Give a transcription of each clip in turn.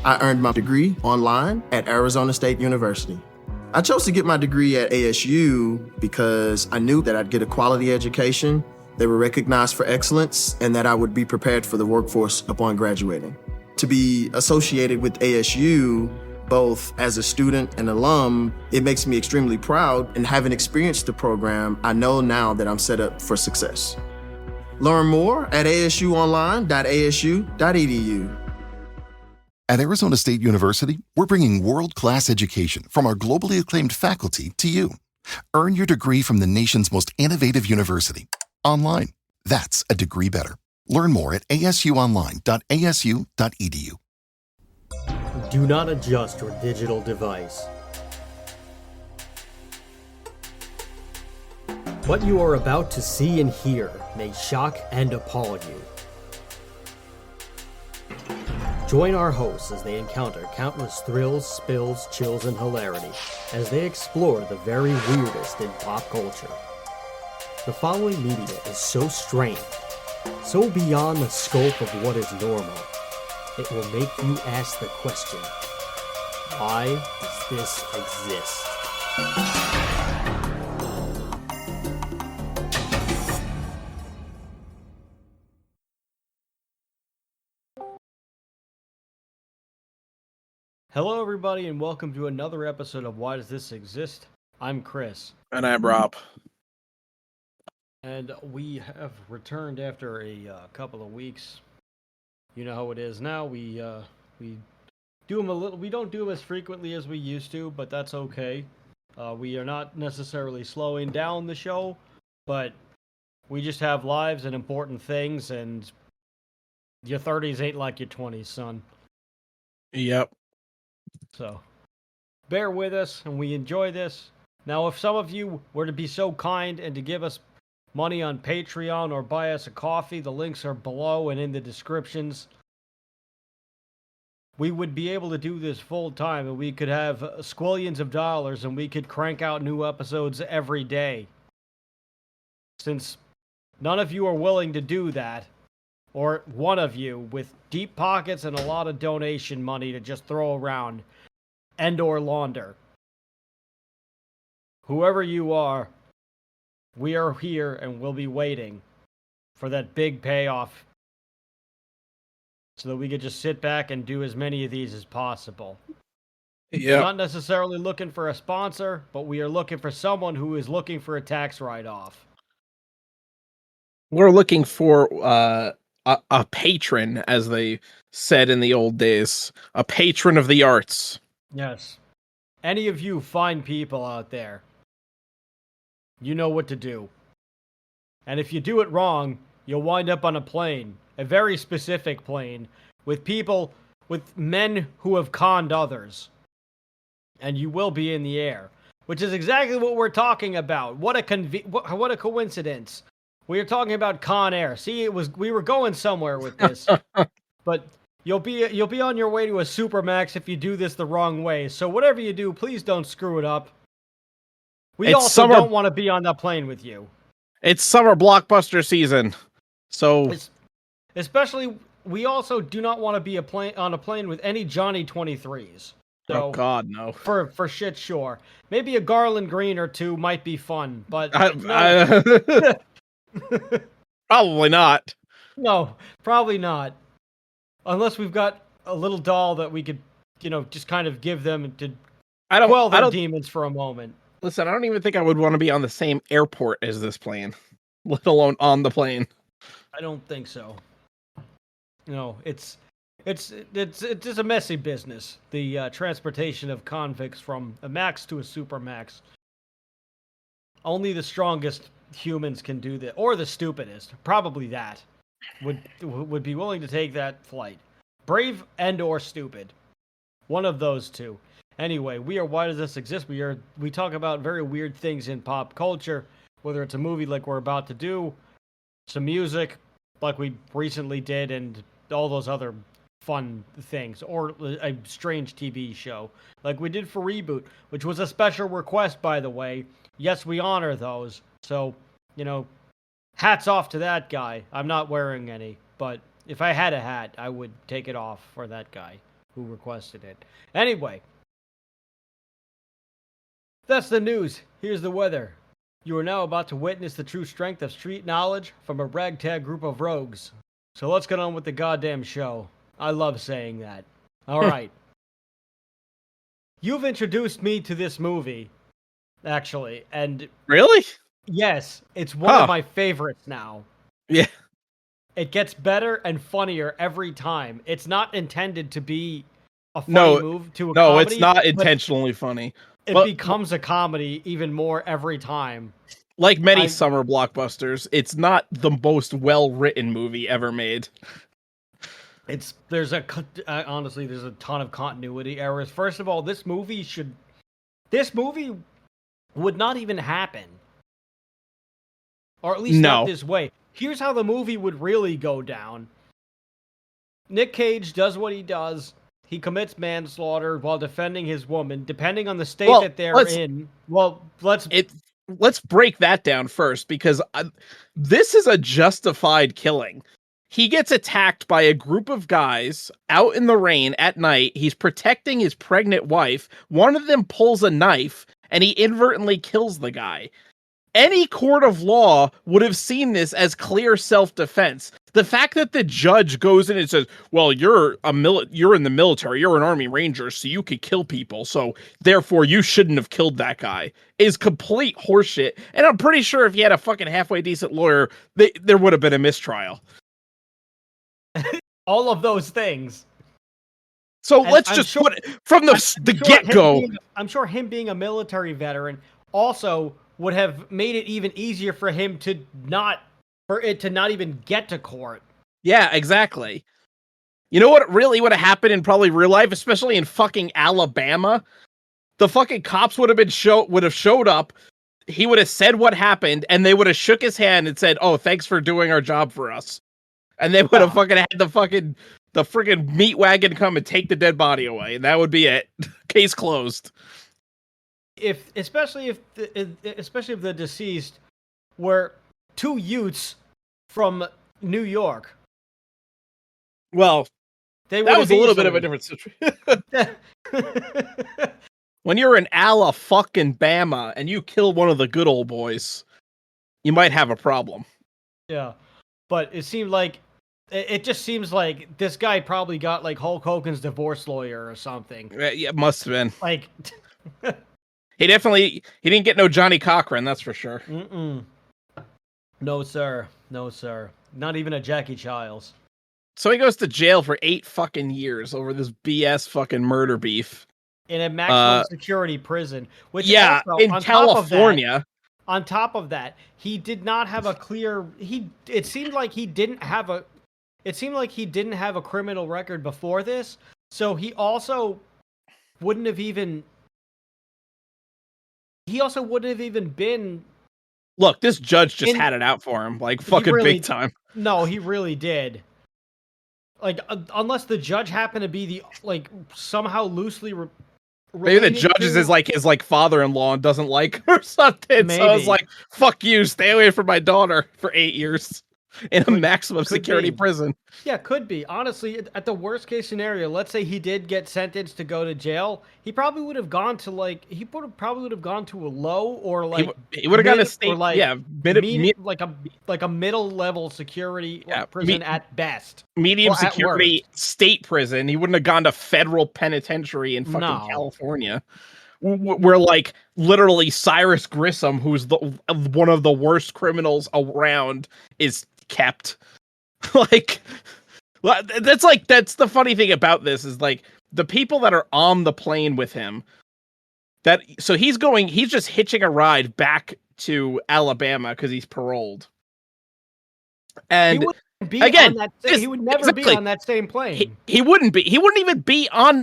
I earned my degree online at Arizona State University. I chose to get my degree at ASU because I knew that I'd get a quality education, they were recognized for excellence, and that I would be prepared for the workforce upon graduating. To be associated with ASU, both as a student and alum, it makes me extremely proud, and having experienced the program, I know now that I'm set up for success. Learn more at asuonline.asu.edu. At Arizona State University, we're bringing world-class education from our globally acclaimed faculty to you. Earn your degree from the nation's most innovative university. Online. That's a degree better. Learn more at asuonline.asu.edu. Do not adjust your digital device. What you are about to see and hear may shock and appall you. Join our hosts as they encounter countless thrills, spills, chills, and hilarity as they explore the very weirdest in pop culture. The following media is so strange, so beyond the scope of what is normal, it will make you ask the question, why does this exist? Hello everybody and welcome to another episode of Why Does This Exist? I'm Chris. And I'm Rob. And we have returned after a couple of weeks. You know how it is now. We do them a little. We don't do them as frequently as we used to, but that's okay. We are not necessarily slowing down the show, but we just have lives and important things, and your 30s ain't like your 20s, son. Yep. So, bear with us, and we enjoy this. Now, if some of you were to be so kind and to give us money on Patreon or buy us a coffee, the links are below and in the descriptions. We would be able to do this full time, and we could have squillions of dollars, and we could crank out new episodes every day. Since none of you are willing to do that, or one of you with deep pockets and a lot of donation money to just throw around and or launder. Whoever you are, we are here and we'll be waiting for that big payoff so that we could just sit back and do as many of these as possible. Yep. Not necessarily looking for a sponsor, but we are looking for someone who is looking for a tax write-off. We're looking for a patron, as they said in the old days. A patron of the arts. Yes. Any of you fine people out there, you know what to do. And if you do it wrong, you'll wind up on a plane, a very specific plane, with people, with men who have conned others. And you will be in the air, which is exactly what we're talking about. What a coincidence. We are talking about Con Air. See, we were going somewhere with this. But you'll be on your way to a Supermax if you do this the wrong way. So whatever you do, please don't screw it up. We also don't want to be on that plane with you. It's summer blockbuster season. So especially, we also do not want to be on a plane with any Johnny 23s. So, oh God, no. For shit, sure. Maybe a Garland Green or two might be fun, but probably not. No, probably not. Unless we've got a little doll that we could, just kind of give them to quell their demons for a moment. Listen, I don't even think I would want to be on the same airport as this plane, let alone on the plane. I don't think so. No, it's just a messy business. The transportation of convicts from a max to a supermax. Only the strongest humans can do that, or the stupidest. Probably that would be willing to take that flight. Brave and or stupid. One of those two. Anyway, we are Why Does This Exist? We talk about very weird things in pop culture, whether it's a movie like we're about to do, some music like we recently did, and all those other fun things, or a strange TV show like we did for Reboot, which was a special request, by the way. Yes, we honor those. So, hats off to that guy. I'm not wearing any, but if I had a hat, I would take it off for that guy. who requested it. Anyway, that's the news. Here's the weather. You are now about to witness the true strength of street knowledge from a ragtag group of rogues. So let's get on with the goddamn show. I love saying that. All right. You've introduced me to this movie, actually, and Really? yes, it's one of my favorites now. Yeah. It gets better and funnier every time. It's not intended to be a funny move to a comedy. No, it's not intentionally funny. It becomes a comedy even more every time. Like many summer blockbusters, it's not the most well-written movie ever made. There's a ton of continuity errors. First of all, this movie would not even happen. Or at least not this way. Here's how the movie would really go down. Nick Cage does what he does. He commits manslaughter while defending his woman, depending on the state that they're in. Well, let's break that down first, because this is a justified killing. He gets attacked by a group of guys out in the rain at night. He's protecting his pregnant wife. One of them pulls a knife, and he inadvertently kills the guy. Any court of law would have seen this as clear self-defense. The fact that the judge goes in and says, well, you're in the military, you're an Army Ranger, so you could kill people, so therefore you shouldn't have killed that guy, is complete horseshit. And I'm pretty sure if he had a fucking halfway decent lawyer, there would have been a mistrial. All of those things. So let's just put it from the get-go. I'm sure him being a military veteran also would have made it even easier for him to not even get to court. Yeah, exactly. You know what really would have happened in probably real life, especially in fucking Alabama? The fucking cops would have showed up. He would have said what happened, and they would have shook his hand and said, "Oh, thanks for doing our job for us." And they would have fucking had the freaking meat wagon come and take the dead body away, and that would be it. Case closed. Especially if the deceased were two Utes from New York. Well, that was a little bit of a different situation. When you're in Bama and you kill one of the good old boys, you might have a problem. Yeah, but it just seems like this guy probably got like Hulk Hogan's divorce lawyer or something. Yeah, must have been. Like, he didn't get no Johnny Cochran, that's for sure. No, sir. No, sir. Not even a Jackie Childs. So he goes to jail for 8 fucking years over this BS fucking murder beef. In a maximum security prison. Which also, in on California. On top of that, he did not have a clear... It seemed like he didn't have a criminal record before this, so he also wouldn't have even been... Look, this judge just had it out for him, like fucking big time. No, he really did. Like, unless the judge happened to be somehow loosely maybe the judge is his father-in-law and doesn't like her or something. Maybe. So I was like, fuck you, stay away from my daughter for 8 years. In a maximum security prison. Yeah, could be. Honestly, at the worst case scenario, let's say he did get sentenced to go to jail. He probably would have gone to a low or he would have gone to state a middle level security prison at best. Medium security state prison. He wouldn't have gone to federal penitentiary in fucking California. Where literally Cyrus Grissom, who's one of the worst criminals around, is kept. That's the funny thing about this is the people that are on the plane with him. So he's just hitching a ride back to Alabama because he's paroled. And he would never be on that same plane. He wouldn't be. He wouldn't even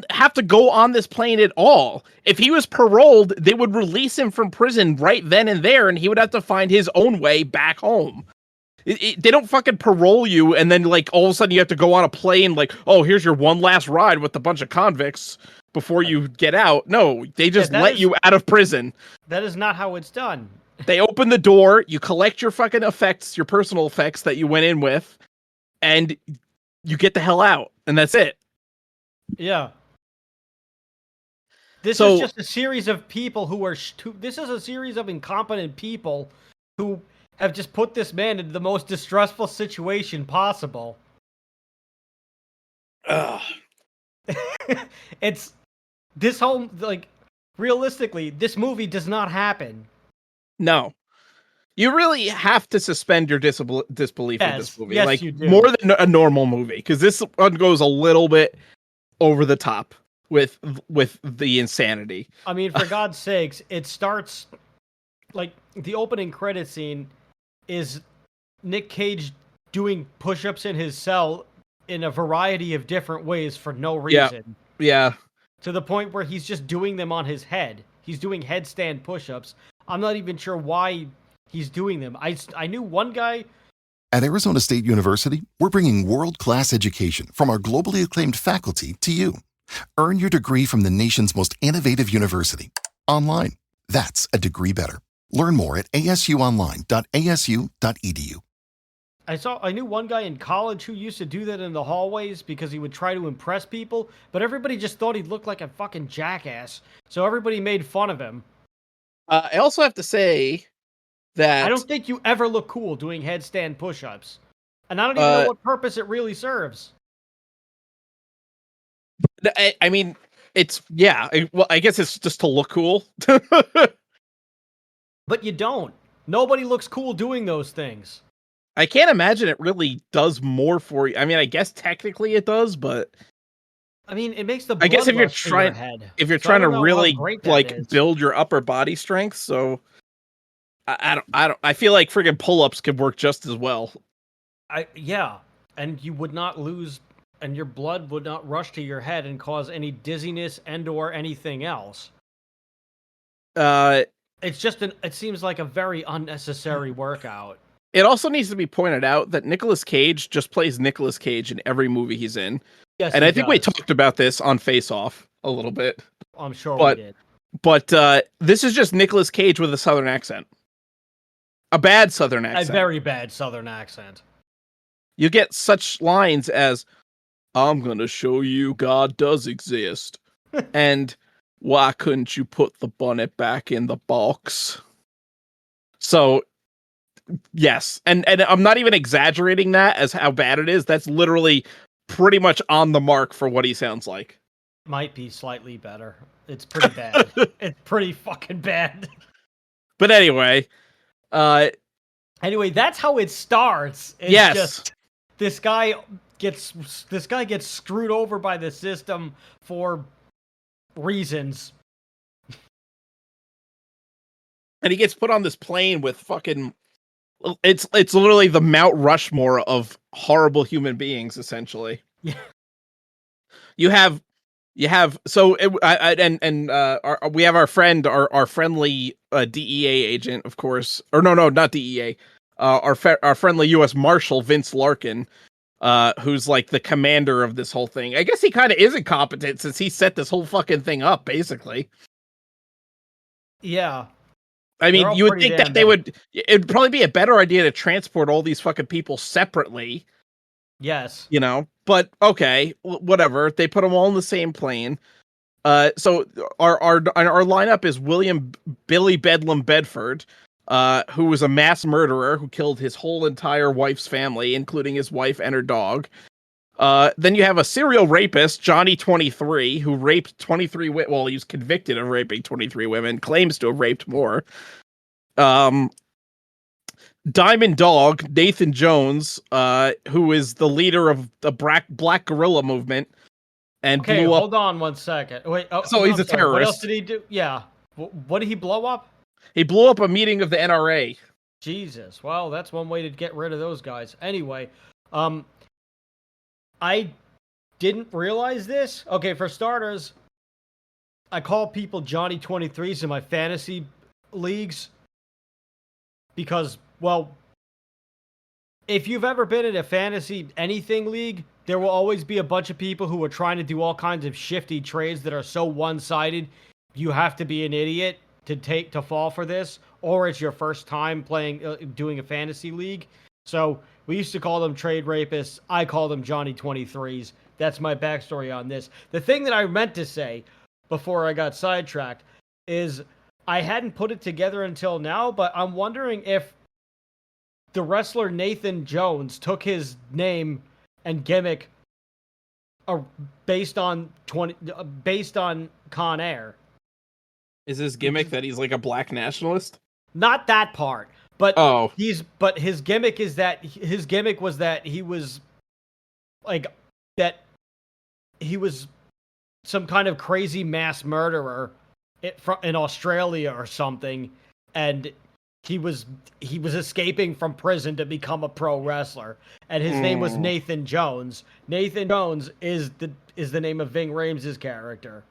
have to go on this plane at all. If he was paroled, they would release him from prison right then and there, and he would have to find his own way back home. They don't fucking parole you, and then all of a sudden you have to go on a plane. Oh, here's your one last ride with a bunch of convicts before you get out. No, they just let you out of prison. That is not how it's done. They open the door, you collect your fucking effects, your personal effects that you went in with, and you get the hell out, and that's it. Yeah, This is just a series of people who are. This is a series of incompetent people who have just put this man into the most distressful situation possible. It's this whole realistically, this movie does not happen. No. You really have to suspend your disbelief with this movie. Yes, you do. More than a normal movie, because this one goes a little bit over the top with the insanity. I mean, for God's sakes, it starts the opening credit scene is Nick Cage doing push-ups in his cell in a variety of different ways for no reason. Yeah. To the point where he's just doing them on his head. He's doing headstand push-ups. I'm not even sure why he's doing them. I knew one guy. At Arizona State University, we're bringing world-class education from our globally acclaimed faculty to you. Earn your degree from the nation's most innovative university. Online. That's a degree better. Learn more at asuonline.asu.edu. I knew one guy in college who used to do that in the hallways because he would try to impress people, but everybody just thought he looked like a fucking jackass. So everybody made fun of him. I also have to say that I don't think you ever look cool doing headstand push-ups. And I don't even know what purpose it really serves. I mean, it's, I guess it's just to look cool. But you don't. Nobody looks cool doing those things. I can't imagine it really does more for you. I mean, I guess technically it does, but I mean, it makes the blood I guess if you're rush to your head. if you're So I trying to don't know how really great that is. build your upper body strength, so I feel like friggin' pull-ups could work just as well. Yeah, and you would not lose, and your blood would not rush to your head and cause any dizziness and/or anything else. It's just it seems like a very unnecessary workout. It also needs to be pointed out that Nicolas Cage just plays Nicolas Cage in every movie he's in. Yes, and I think we does. talked about this on Face Off a little bit. I'm sure we did. But this is just Nicolas Cage with a Southern accent. A bad Southern accent. A very bad Southern accent. You get such lines as, "I'm gonna show you God does exist." And, "Why couldn't you put the bonnet back in the box?" So, yes. And I'm not even exaggerating that as how bad it is. That's literally pretty much on the mark for what he sounds like. Might be slightly better. It's pretty bad. It's pretty fucking bad. But anyway, that's how it starts. It's yes. Just, this guy gets screwed over by the system for reasons. And he gets put on this plane with fucking... It's literally the Mount Rushmore of horrible human beings, essentially. Yeah. We have our friend, our friendly DEA agent, of course, or no, not DEA. Our friendly U.S. Marshal Vince Larkin, who's like the commander of this whole thing. I guess he kind of is incompetent since he set this whole fucking thing up, basically. Yeah. I mean, you would think that it'd probably be a better idea to transport all these fucking people separately. Yes. But okay, whatever. They put them all in the same plane. So our lineup is William Billy Bedlam Bedford, who was a mass murderer who killed his whole entire wife's family, including his wife and her dog. Then you have a serial rapist, Johnny 23, who raped 23 women. Well, he was convicted of raping 23 women, claims to have raped more. Diamond Dog, Nathan Jones, who is the leader of the Black Guerrilla movement. And blew up... hold on 1 second. Wait, so he's a terrorist. What else did he do? Yeah. What did he blow up? He blew up a meeting of the NRA. Jesus. Well, that's one way to get rid of those guys. Anyway, I didn't realize this. Okay, for starters, I call people Johnny 23s in my fantasy leagues because, well, if you've ever been in a fantasy anything league, there will always be a bunch of people who are trying to do all kinds of shifty trades that are so one-sided. You have to be an idiot to fall for this, or it's your first time doing a fantasy league. So we used to call them trade rapists. I call them Johnny 23s. That's my backstory on this. The thing that I meant to say before I got sidetracked, is I hadn't put it together until now, but I'm wondering if the wrestler Nathan Jones took his name and gimmick based on Con Air. Is his gimmick that he's like a black nationalist? Not that part, but Oh, his gimmick was that he was like that he was some kind of crazy mass murderer in Australia or something, and he was escaping from prison to become a pro wrestler, and his name was Nathan Jones. Nathan Jones is the name of Ving Rhames' character.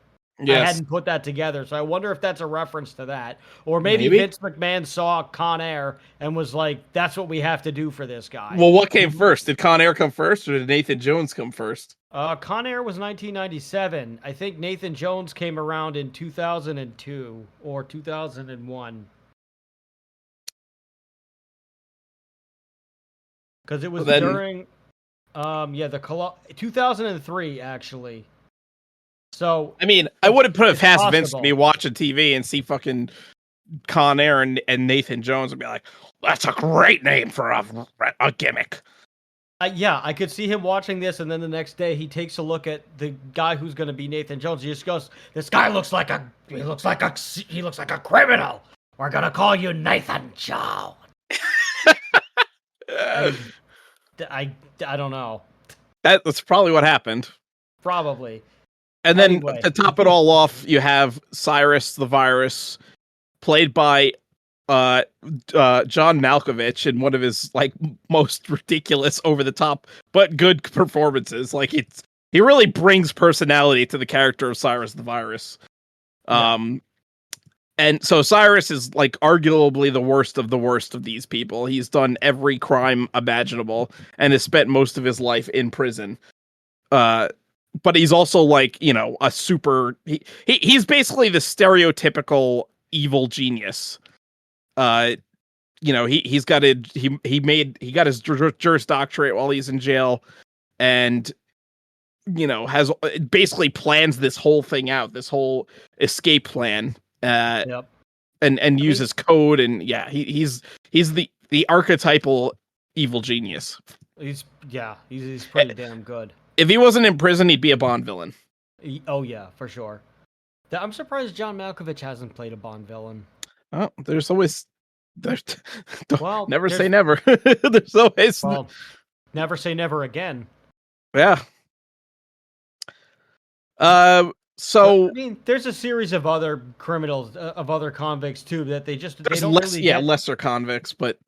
Yes. I hadn't put that together, so I wonder if that's a reference to that. Or maybe Vince McMahon saw Con Air and was like, that's what we have to do for this guy. Well, what came first? Did Con Air come first, or did Nathan Jones come first? Con Air was 1997. I think Nathan Jones came around in 2002 or 2001. Because it was during, 2003, actually. So I mean, I wouldn't put it past Vince to be watching TV and see fucking Con Air and Nathan Jones and be like, "That's a great name for a gimmick." Yeah, I could see him watching this, and then the next day he takes a look at the guy who's going to be Nathan Jones. He just goes, "This guy looks like a criminal. We're gonna call you Nathan Jones." I don't know. That's probably what happened. Probably. And then to top it all off, you have Cyrus the Virus, played by John Malkovich in one of his like most ridiculous, over the top but good performances. Like he really brings personality to the character of Cyrus the Virus. And so Cyrus is like arguably the worst of these people. He's done every crime imaginable and has spent most of his life in prison. But he's also like, a super. He's basically the stereotypical evil genius. He's got he got his Juris Doctorate while he's in jail, and has basically plans this whole thing out, this whole escape plan. And uses code, and he's the archetypal evil genius. He's pretty damn good. If he wasn't in prison, he'd be a Bond villain. Oh yeah, for sure. I'm surprised John Malkovich hasn't played a Bond villain. Oh, there's always never say never. There's always never say never again. Yeah. So I mean, there's a series of other criminals, of other convicts too, that they don't lesser convicts, but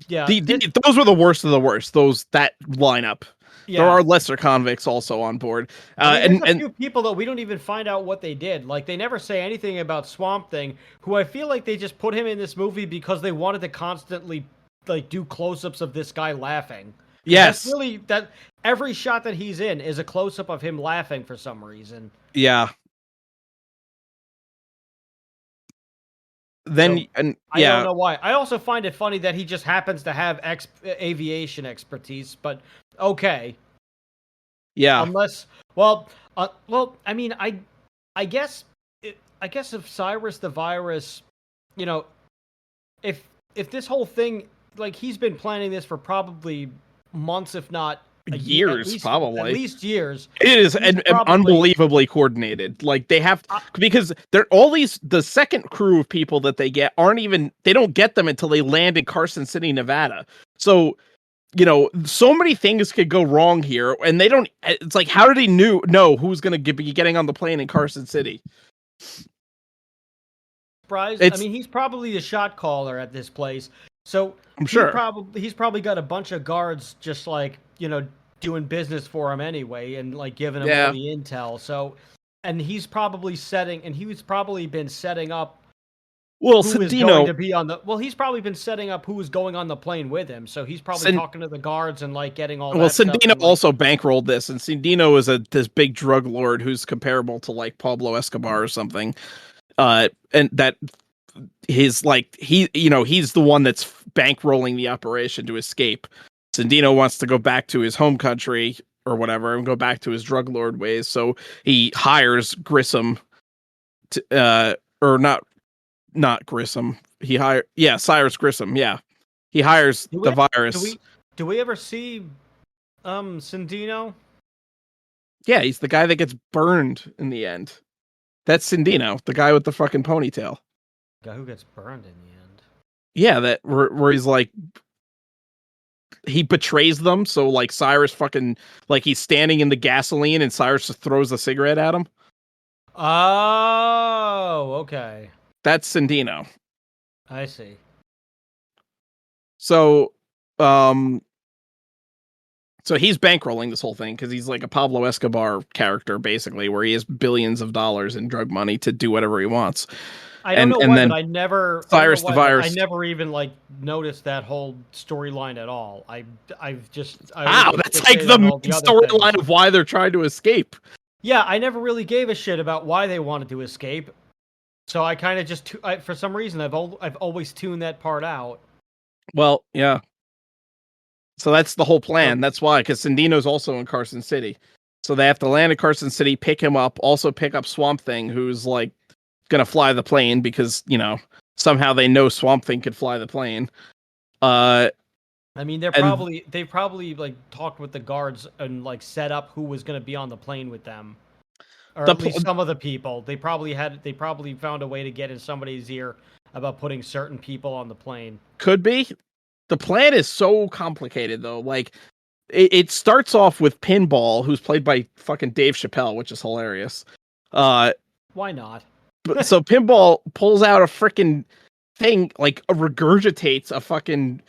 yeah, those were the worst of the worst. That lineup. Yeah. There are lesser convicts also on board. There's a few people that we don't even find out what they did. Like, they never say anything about Swamp Thing, who I feel like they just put him in this movie because they wanted to constantly like do close-ups of this guy laughing. Yes. That's really that every shot that he's in is a close-up of him laughing for some reason. Yeah. I don't know why. I also find it funny that he just happens to have aviation expertise, but okay. Yeah. Unless, I mean, I guess if Cyrus the Virus, if this whole thing, like, he's been planning this for probably months, if not years, probably at least years. It is unbelievably coordinated. Like, they have because they're the second crew of people that they get they don't get them until they land in Carson City, Nevada. So, so many things could go wrong here, and they don't. It's like, how did he know who's going to be getting on the plane in Carson City? Surprised. I mean, he's probably the shot caller at this place, so I'm sure he's probably got a bunch of guards just like doing business for him anyway, and like giving him all the intel. So, and he's probably been setting up. Well, who is going to be on the? Well, he's probably been setting up who is going on the plane with him. So he's probably talking to the guards and like getting all. Well, Sandino also bankrolled this, and Sandino is this big drug lord who's comparable to like Pablo Escobar or something. And that he's the one that's bankrolling the operation to escape. Sandino wants to go back to his home country or whatever and go back to his drug lord ways. So he hires Grissom or not Grissom. Cyrus Grissom. Yeah, he hires the virus. Do we ever see Sandino? Yeah, he's the guy that gets burned in the end. That's Sandino, the guy with the fucking ponytail. The guy who gets burned in the end. Yeah, that where he's like, he betrays them. So like Cyrus fucking, like, he's standing in the gasoline and Cyrus just throws a cigarette at him. Oh, okay. That's Sandino. I see. So, so he's bankrolling this whole thing because he's like a Pablo Escobar character, basically, where he has billions of dollars in drug money to do whatever he wants. I don't know why, but I never Cyrus the Virus. I never even like noticed that whole storyline at all. That's like the main storyline of why they're trying to escape. Yeah, I never really gave a shit about why they wanted to escape. So I kind of just, for some reason, I've always tuned that part out. Well, yeah. So that's the whole plan. That's why, because Sandino's also in Carson City. So they have to land in Carson City, pick him up, also pick up Swamp Thing, who's like gonna fly the plane because, you know, somehow they know Swamp Thing could fly the plane. I mean, they probably like talked with the guards and like set up who was gonna be on the plane with them. Or at least some of the people. They probably found a way to get in somebody's ear about putting certain people on the plane. Could be. The plan is so complicated, though. Like, it starts off with Pinball, who's played by fucking Dave Chappelle, which is hilarious. Why not? So Pinball pulls out a freaking thing, like regurgitates a fucking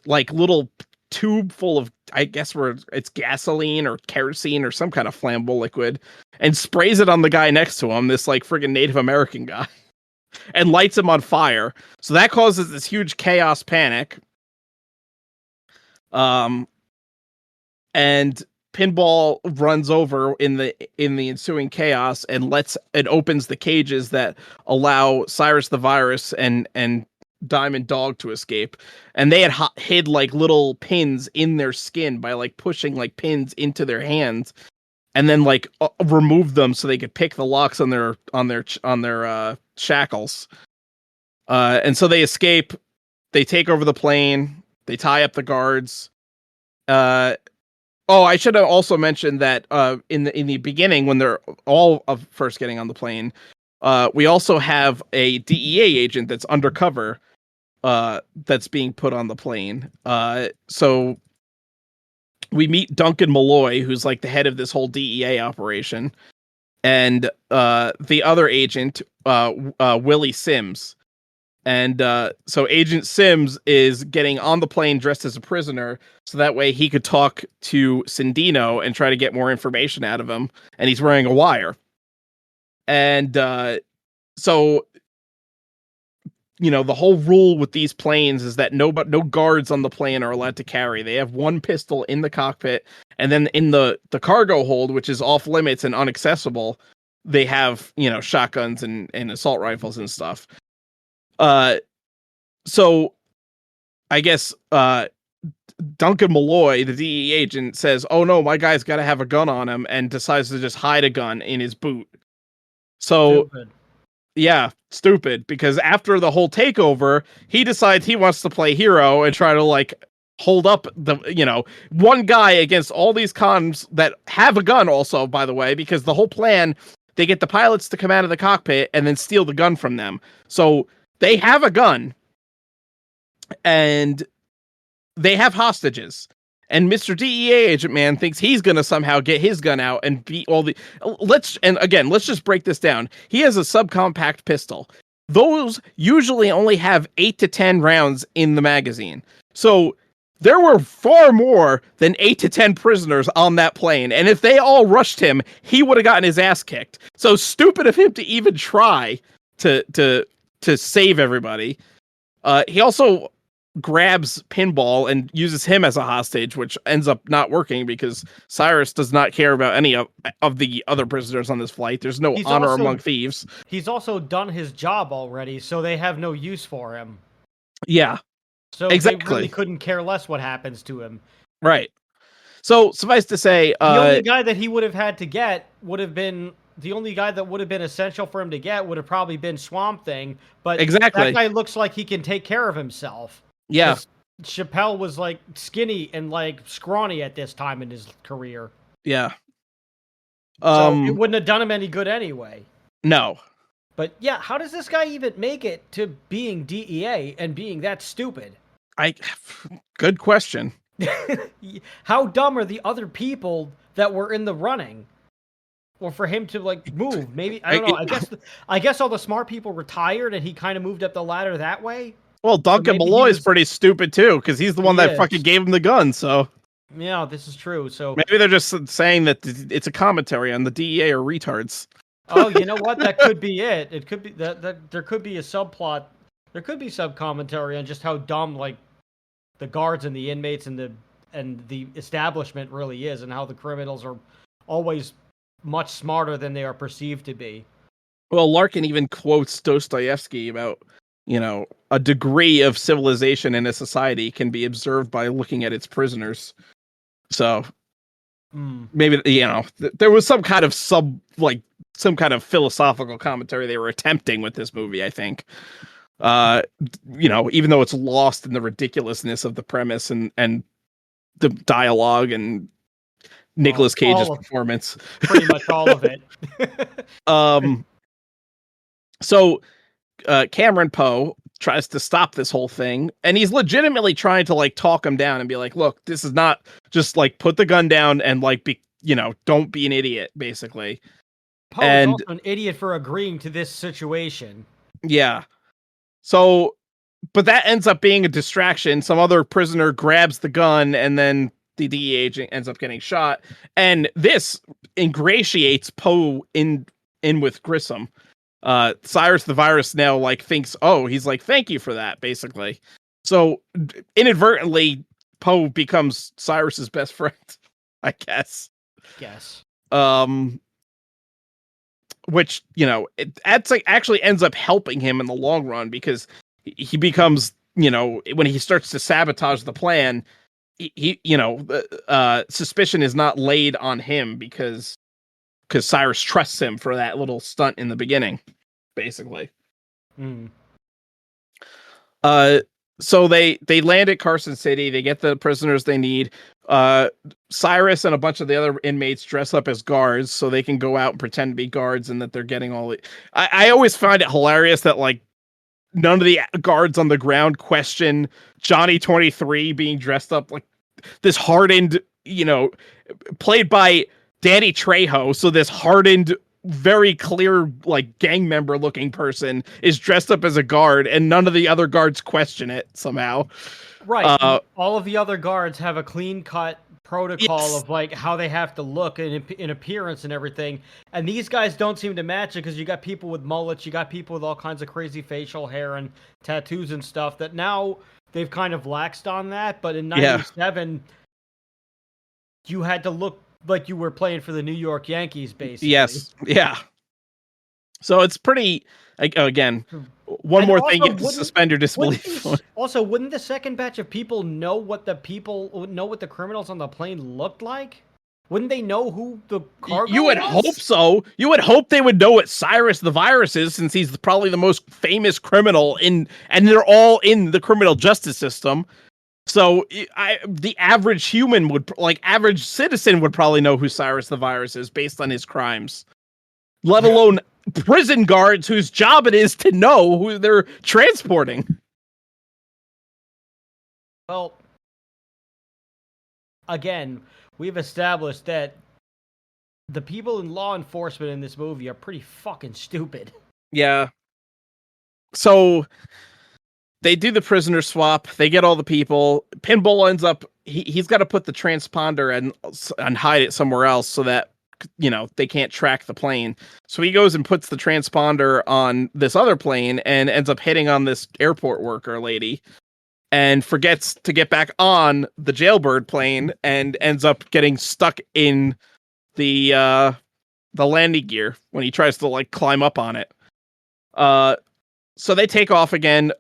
like little tube full of, I guess where it's gasoline or kerosene or some kind of flammable liquid, and sprays it on the guy next to him, this like friggin' Native American guy, and lights him on fire. So that causes this huge chaos panic. And Pinball runs over in the ensuing chaos and opens the cages that allow Cyrus the Virus and Diamond Dog to escape. And they had hid like little pins in their skin by like pushing like pins into their hands, and then like remove them so they could pick the locks on their shackles. And so they escape. They take over the plane. They tie up the guards. I should have also mentioned that in the beginning, when they're all first getting on the plane, we also have a DEA agent that's undercover that's being put on the plane. So we meet Duncan Malloy, who's like the head of this whole DEA operation, and the other agent, Willie Sims. And so Agent Sims is getting on the plane dressed as a prisoner, so that way he could talk to Sandino and try to get more information out of him. And he's wearing a wire. And so, you know, the whole rule with these planes is that no guards on the plane are allowed to carry. They have one pistol in the cockpit, and then in the cargo hold, which is off limits and inaccessible, they have, you know, shotguns and assault rifles and stuff. So I guess Duncan Malloy, the DEA agent, says, "Oh no, my guy's got to have a gun on him," and decides to just hide a gun in his boot. So stupid. Yeah, stupid, because after the whole takeover, he decides he wants to play hero and try to like hold up the, you know, one guy against all these cons that have a gun also, by the way, because the whole plan, they get the pilots to come out of the cockpit and then steal the gun from them. So they have a gun, and they have hostages. And Mr. DEA agent man thinks he's going to somehow get his gun out and beat all the... Let's just break this down. He has a subcompact pistol. Those usually only have 8 to 10 rounds in the magazine. So there were far more than 8 to 10 prisoners on that plane. And if they all rushed him, he would have gotten his ass kicked. So stupid of him to even try to save everybody. He also grabs Pinball and uses him as a hostage, which ends up not working because Cyrus does not care about any of the other prisoners on this flight. There's no honor among thieves. He's also done his job already, so they have no use for him. Yeah. So exactly. They really couldn't care less what happens to him. Right. So suffice to say, the only guy that he would have had to get would have been the only guy that would have been essential for him to get would have probably been Swamp Thing. But Exactly. that guy looks like he can take care of himself. Yeah. 'Cause Chappelle was like skinny and like scrawny at this time in his career. Yeah. So it wouldn't have done him any good anyway. No. But yeah, how does this guy even make it to being DEA and being that stupid? Good question. How dumb are the other people that were in the running? Or for him to like move? Maybe I don't know. I guess all the smart people retired and he kind of moved up the ladder that way. Well, Duncan Malloy is pretty stupid too, because he's the one that fucking gave him the gun. So yeah, this is true. So maybe they're just saying that it's a commentary on the DEA or retards. Oh, you know what? That could be it. It could be that there could be a subplot. There could be some commentary on just how dumb like the guards and the inmates and the establishment really is, and how the criminals are always much smarter than they are perceived to be. Well, Larkin even quotes Dostoevsky about, a degree of civilization in a society can be observed by looking at its prisoners. So maybe, there was some kind of some kind of philosophical commentary they were attempting with this movie, I think. Even though it's lost in the ridiculousness of the premise and the dialogue and Nicolas Cage's performance. Pretty much all of it. So Cameron Poe tries to stop this whole thing, and he's legitimately trying to like talk him down and be like, look, this is not just like put the gun down and like be, don't be an idiot, basically. Poe is also an idiot for agreeing to this situation. Yeah. So, but that ends up being a distraction. Some other prisoner grabs the gun, and then the DEA agent ends up getting shot. And this ingratiates Poe in with Grissom. Cyrus the Virus now like thinks, he's like, thank you for that, basically. So inadvertently, Poe becomes Cyrus's best friend, I guess. Yes. Which, it actually ends up helping him in the long run, because he becomes, when he starts to sabotage the plan, suspicion is not laid on him because Cyrus trusts him for that little stunt in the beginning, basically. So they land at Carson City. They get the prisoners they need. Cyrus and a bunch of the other inmates dress up as guards so they can go out and pretend to be guards, and that they're getting all the... I always find it hilarious that like none of the guards on the ground question Johnny 23 being dressed up like this hardened, played by Danny Trejo. So this hardened, very clear, like gang member looking person is dressed up as a guard, and none of the other guards question it somehow. Right. All of the other guards have a clean cut protocol of like how they have to look in appearance and everything. And these guys don't seem to match it, because you got people with mullets, you got people with all kinds of crazy facial hair and tattoos and stuff that now they've kind of laxed on that. But in 97, you had to look like you were playing for the New York Yankees, basically. Yes. Yeah. So it's pretty, again, one more thing you have to suspend your disbelief. Wouldn't the second batch of people know what the criminals on the plane looked like? Wouldn't they know who the cargo You would hope so. You would hope they would know what Cyrus the Virus is, since he's probably the most famous criminal and they're all in the criminal justice system. So the average human average citizen would probably know who Cyrus the Virus is based on his crimes, let alone prison guards whose job it is to know who they're transporting. Well, again, we've established that the people in law enforcement in this movie are pretty fucking stupid. Yeah. So they do the prisoner swap. They get all the people. Pinball ends up, he's got to put the transponder and hide it somewhere else so that, they can't track the plane. So he goes and puts the transponder on this other plane and ends up hitting on this airport worker lady, and forgets to get back on the jailbird plane and ends up getting stuck in the landing gear when he tries to climb up on it. So they take off again.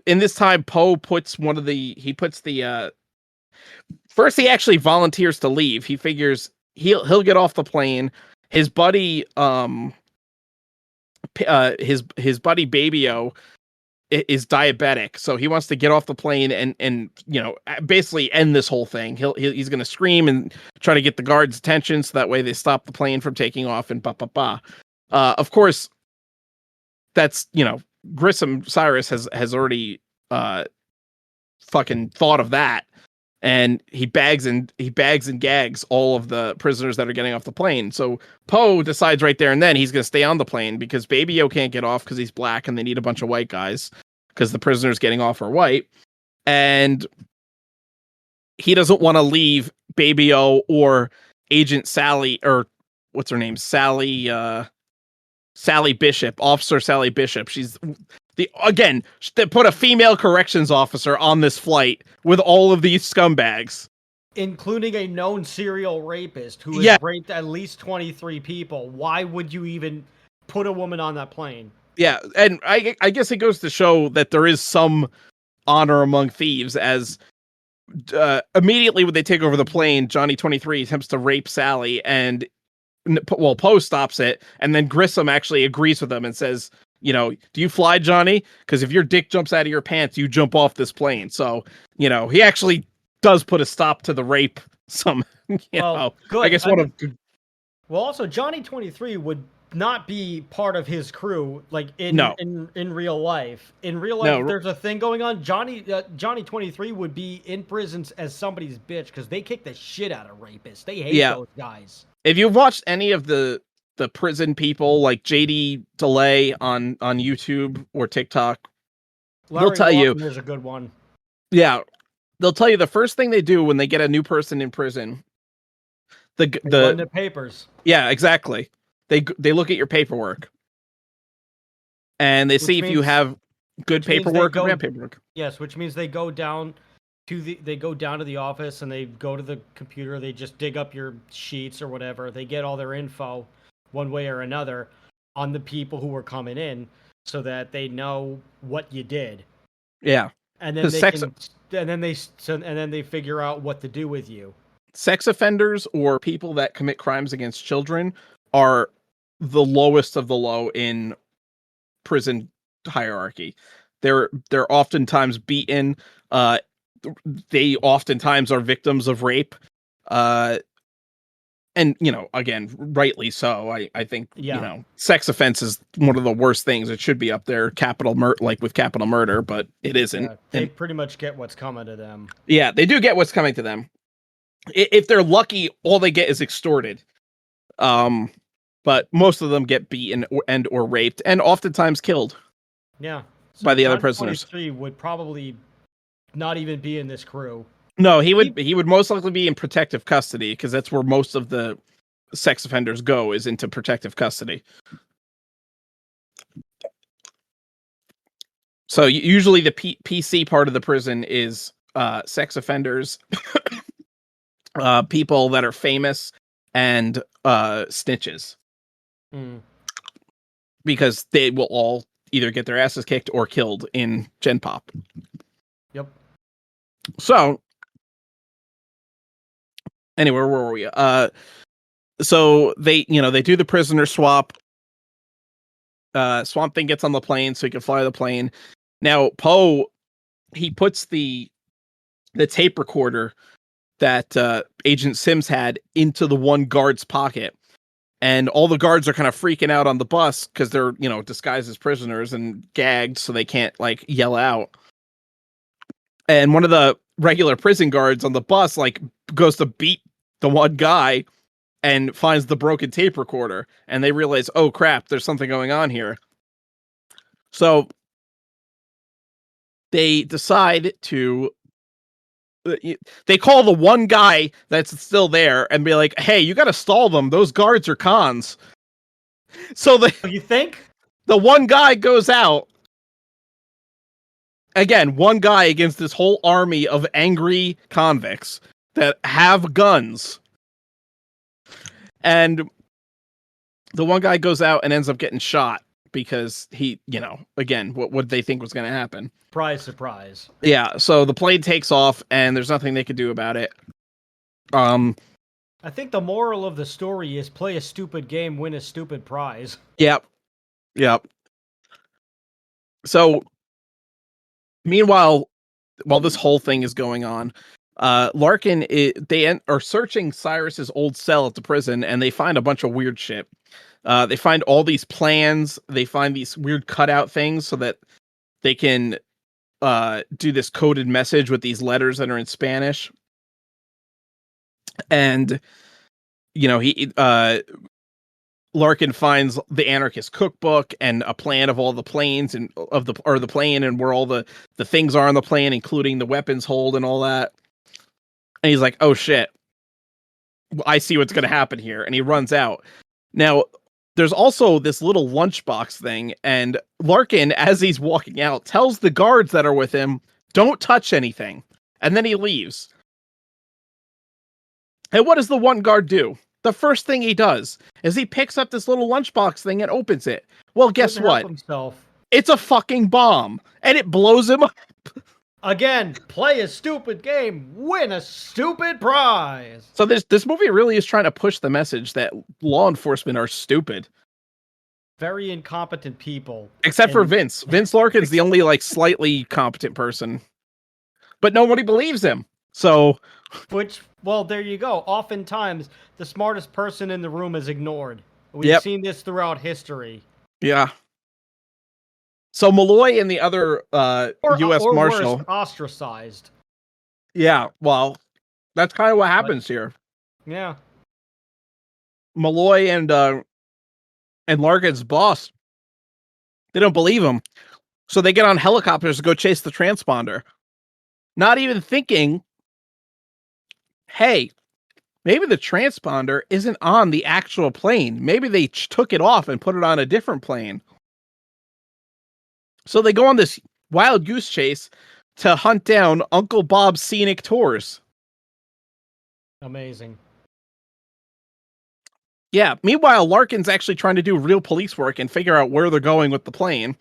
In this time, Poe puts first he actually volunteers to leave. He figures he'll get off the plane. his buddy, his buddy Babyo is diabetic, so he wants to get off the plane and basically end this whole thing. He's going to scream and try to get the guards' attention, so that way they stop the plane from taking off. And of course, that's Grissom Cyrus has already fucking thought of that, and he bags and gags all of the prisoners that are getting off the plane. So Poe decides right there and then he's going to stay on the plane because Baby-O can't get off because he's black and they need a bunch of white guys because the prisoners getting off are white. And he doesn't want to leave Baby-O or Agent Sally, or what's her name? Sally Bishop, Officer Sally Bishop. She's they put a female corrections officer on this flight with all of these scumbags, including a known serial rapist who has raped at least 23 people. Why would you even put a woman on that plane? Yeah, and I guess it goes to show that there is some honor among thieves, as immediately when they take over the plane, Johnny 23 attempts to rape Sally, and Poe stops it, and then Grissom actually agrees with him and says, do you fly, Johnny? Because if your dick jumps out of your pants, you jump off this plane. So, he actually does put a stop to the rape. Good. I guess Well, also, Johnny 23 would not be part of his crew, like in real life. In real life, if there's a thing going on, Johnny 23 would be in prison as somebody's bitch because they kick the shit out of rapists. They hate those guys. If you've watched any of the prison people like JD DeLay on YouTube or TikTok, they'll tell you there's a good one. Yeah, they'll tell you the first thing they do when they get a new person in prison, the papers. Yeah, exactly. They look at your paperwork, and they see if you have good paperwork or bad paperwork. Yes, which means they go down to the office and they go to the computer. They just dig up your sheets or whatever. They get all their info, one way or another, on the people who were coming in, so that they know what you did. Yeah, and then they figure out what to do with you. Sex offenders or people that commit crimes against children are the lowest of the low in prison hierarchy. They're oftentimes beaten. They oftentimes are victims of rape. And, again, rightly so. I think, sex offense is one of the worst things. It should be up there, with capital murder, but it isn't. Yeah, they pretty much get what's coming to them. Yeah, they do get what's coming to them. If they're lucky, all they get is extorted. But most of them get beaten or raped, and oftentimes killed. Yeah. So by the other prisoners. 23 would probably not even be in this crew. No, he would most likely be in protective custody, because that's where most of the sex offenders go, is into protective custody. So usually the PC part of the prison is sex offenders, people that are famous, and snitches. Because they will all either get their asses kicked or killed in Gen Pop. Yep. So anyway, where were we? So they do the prisoner swap. Swamp Thing gets on the plane so he can fly the plane. Now Poe, he puts the tape recorder that Agent Sims had into the one guard's pocket. And all the guards are kind of freaking out on the bus because they're, disguised as prisoners and gagged, so they can't yell out. And one of the regular prison guards on the bus goes to beat the one guy and finds the broken tape recorder, and they realize, oh crap, there's something going on here. So they decide to they call the one guy that's still there and be like, hey, you got to stall them. Those guards are cons. So you think? The one guy goes out. Again, one guy against this whole army of angry convicts that have guns. And the one guy goes out and ends up getting shot because he, again, what did they think was going to happen? Surprise. Yeah, so the plane takes off and there's nothing they could do about it. I think the moral of the story is play a stupid game, win a stupid prize. Yep. So, meanwhile, while this whole thing is going on, Larkin are searching Cyrus's old cell at the prison, and they find a bunch of weird shit. They find all these plans. They find these weird cutout things so that they can do this coded message with these letters that are in Spanish. And Larkin finds the anarchist cookbook and a plan of all the planes and the plane and where all the things are on the plane, including the weapons hold and all that. And he's like, "Oh shit, I see what's going to happen here." And he runs out. Now, there's also this little lunchbox thing, and Larkin, as he's walking out, tells the guards that are with him, "Don't touch anything." And then he leaves. And what does the one guard do? The first thing he does is he picks up this little lunchbox thing and opens it. Well, guess what? It's a fucking bomb, and it blows him up. Again, play a stupid game, win a stupid prize. So this movie really is trying to push the message that law enforcement are stupid. Very incompetent people. Except for Vince. Vince Larkin's the only slightly competent person. But nobody believes him. So well, there you go. Oftentimes, the smartest person in the room is ignored. We've seen this throughout history. Yeah. So Malloy and the other U.S. Marshal worse, ostracized. Yeah, well, that's kind of what happens here. Yeah. Malloy and Larkin's boss, they don't believe him, so they get on helicopters to go chase the transponder, not even thinking, hey, maybe the transponder isn't on the actual plane. Maybe they took it off and put it on a different plane. So they go on this wild goose chase to hunt down Uncle Bob's Scenic Tours. Amazing. Yeah. Meanwhile, Larkin's actually trying to do real police work and figure out where they're going with the plane.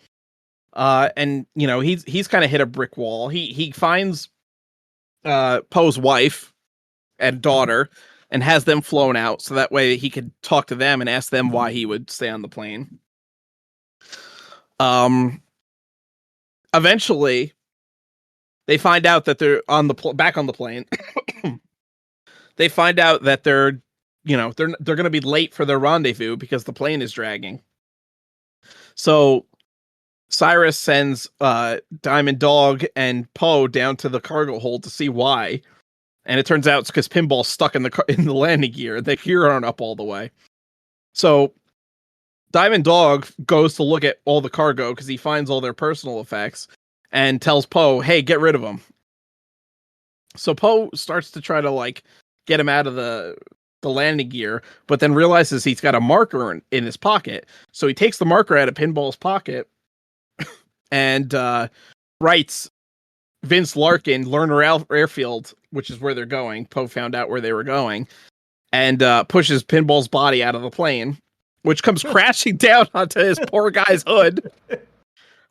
And he's kind of hit a brick wall. He finds Poe's wife and daughter and has them flown out so that way he could talk to them and ask them why he would stay on the plane. Eventually, they find out that they're on the back on the plane. They find out that they're going to be late for their rendezvous because the plane is dragging. So Cyrus sends Diamond Dog and Poe down to the cargo hold to see why, and it turns out it's because Pinball's stuck in the landing gear. The gear aren't up all the way. So Diamond Dog goes to look at all the cargo because he finds all their personal effects and tells Poe, "Hey, get rid of them." So Poe starts to try to get him out of the landing gear, but then realizes he's got a marker in his pocket. So he takes the marker out of Pinball's pocket and writes Vince Larkin, Lerner Airfield, which is where they're going. Poe found out where they were going, and pushes Pinball's body out of the plane, which comes crashing down onto his poor guy's hood,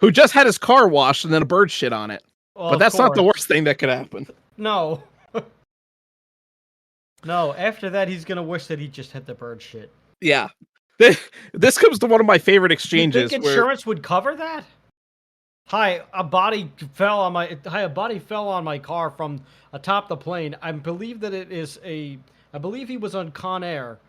who just had his car washed and then a bird shit on it. Well, but that's not the worst thing that could happen. No. No, after that, he's going to wish that he just had the bird shit. Yeah. This comes to one of my favorite exchanges. You think insurance would cover that? Hi, a body fell on my car from atop the plane. I believe that I believe he was on Con Air.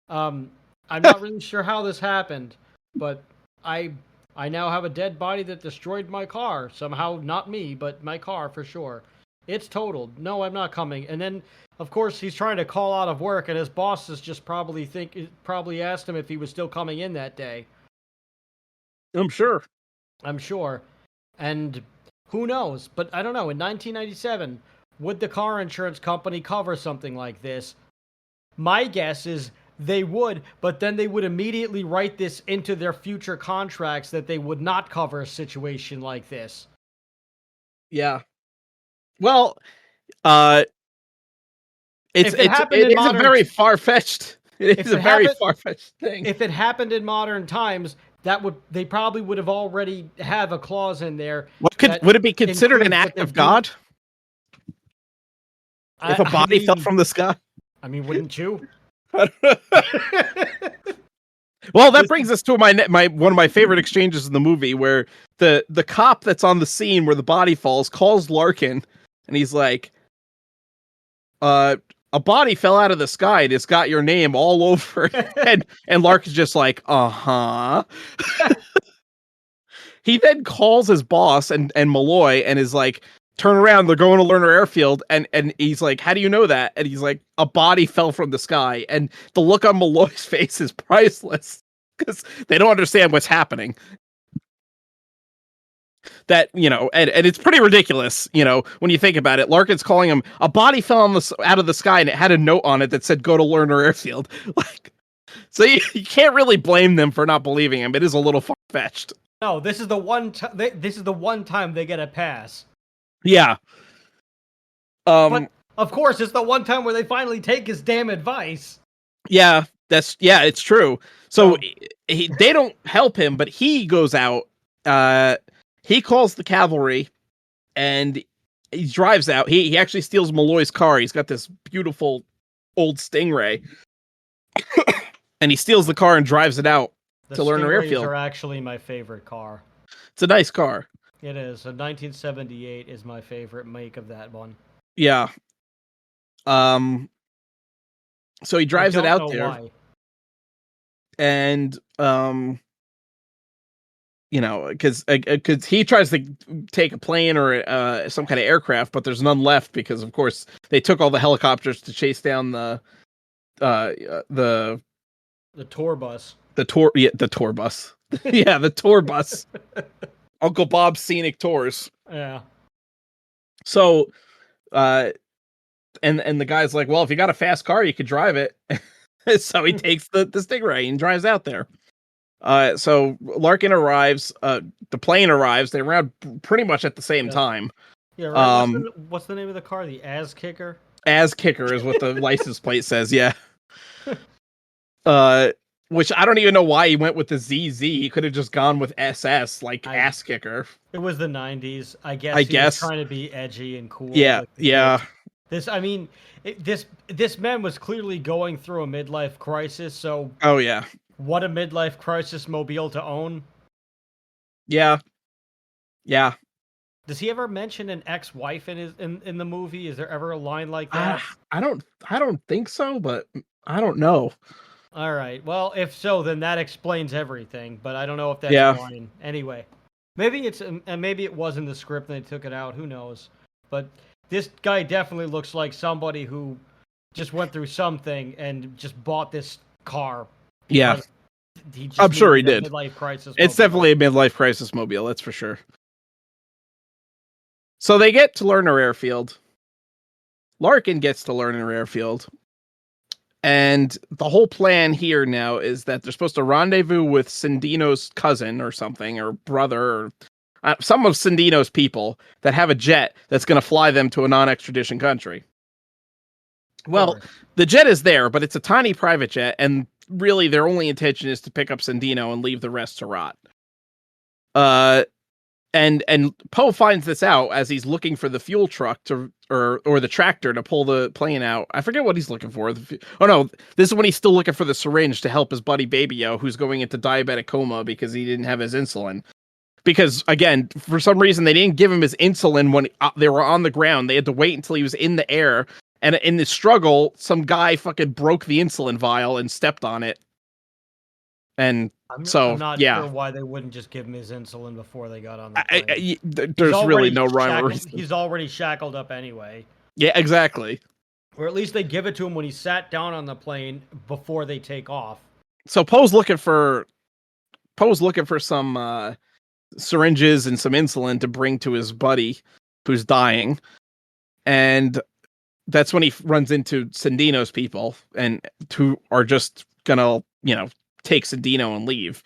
I'm not really sure how this happened, but I now have a dead body that destroyed my car. Somehow, not me, but my car for sure. It's totaled. No, I'm not coming. And then, of course, he's trying to call out of work, and his bosses just probably asked him if he was still coming in that day. I'm sure. And who knows? But I don't know. In 1997, would the car insurance company cover something like this? My guess is they would, but then they would immediately write this into their future contracts that they would not cover a situation like this. Yeah. Well, it's a very far-fetched. It's a very far-fetched thing. If it happened in modern times, they probably would have already have a clause in there. Would it be considered an act of God? If a body fell from the sky? I mean, wouldn't you? Well, that brings us to my one of my favorite exchanges in the movie, where the cop that's on the scene where the body falls calls Larkin, and he's like, a body fell out of the sky and it's got your name all over it. And Larkin's just like, uh-huh. He then calls his boss and Malloy and is like, turn around, they're going to Lerner Airfield. And he's like, how do you know that? And he's like, a body fell from the sky. And the look on Malloy's face is priceless because they don't understand what's happening. That, and it's pretty ridiculous, when you think about it. Larkin's calling him, a body fell out of the sky and it had a note on it that said, go to Lerner Airfield. Like, so you can't really blame them for not believing him. It is a little far-fetched. No, this is the one time they get a pass. Yeah. But of course, it's the one time where they finally take his damn advice. Yeah, it's true. So they don't help him, but he goes out. He calls the cavalry, and he drives out. He actually steals Malloy's car. He's got this beautiful old Stingray, and he steals the car and drives it out to Lerner Airfield. Are actually my favorite car. It's a nice car. It is. A 1978 is my favorite make of that one. Yeah. So he drives it out there. Why. And because he tries to take a plane or some kind of aircraft, but there's none left because, of course, they took all the helicopters to chase down the tour bus. The tour bus. Yeah, the tour bus. Uncle Bob's Scenic Tours. Yeah. So, and the guy's like, well, if you got a fast car, you could drive it. So he takes the Stingray and drives out there. So Larkin arrives. The plane arrives. They arrive pretty much at the same time. Yeah. Right. What's the name of the car? The Ass Kicker. Ass Kicker is what the license plate says. Yeah. Which I don't even know why he went with the ZZ. He could have just gone with SS, like Ass Kicker. It was the 90s. I guess he was trying to be edgy and cool. Yeah, yeah. This man was clearly going through a midlife crisis. So. Oh yeah. What a midlife crisis mobile to own. Yeah. Yeah. Does he ever mention an ex-wife in the movie? Is there ever a line like that? I don't think so, but I don't know. All right. Well, if so, then that explains everything. But I don't know if that's a line. Anyway, maybe it was in the script and they took it out. Who knows? But this guy definitely looks like somebody who just went through something and just bought this car. Yeah, I'm sure he did. Midlife crisis. It's definitely a midlife crisis mobile. That's for sure. So they get to Lerner Airfield. Larkin gets to Lerner Airfield. And the whole plan here now is that they're supposed to rendezvous with Sandino's cousin or something, or brother, or some of Sandino's people that have a jet that's going to fly them to a non-extradition country. Well, the jet is there, but it's a tiny private jet, and really their only intention is to pick up Sandino and leave the rest to rot. And Poe finds this out as he's looking for the fuel truck or the tractor to pull the plane out. I forget what he's looking for. Oh no, this is when he's still looking for the syringe to help his buddy Baby-O, who's going into diabetic coma because he didn't have his insulin. Because again, for some reason they didn't give him his insulin when they were on the ground. They had to wait until he was in the air. And in the struggle, some guy fucking broke the insulin vial and stepped on it. And I'm not sure why they wouldn't just give him his insulin before they got on the plane. There's really no rhyme or reason. He's already shackled up anyway. Yeah, exactly. Or at least they give it to him when he sat down on the plane before they take off. So Poe's looking for some syringes and some insulin to bring to his buddy who's dying. And that's when he runs into Sandino's people and who are just gonna, take Sandino and leave.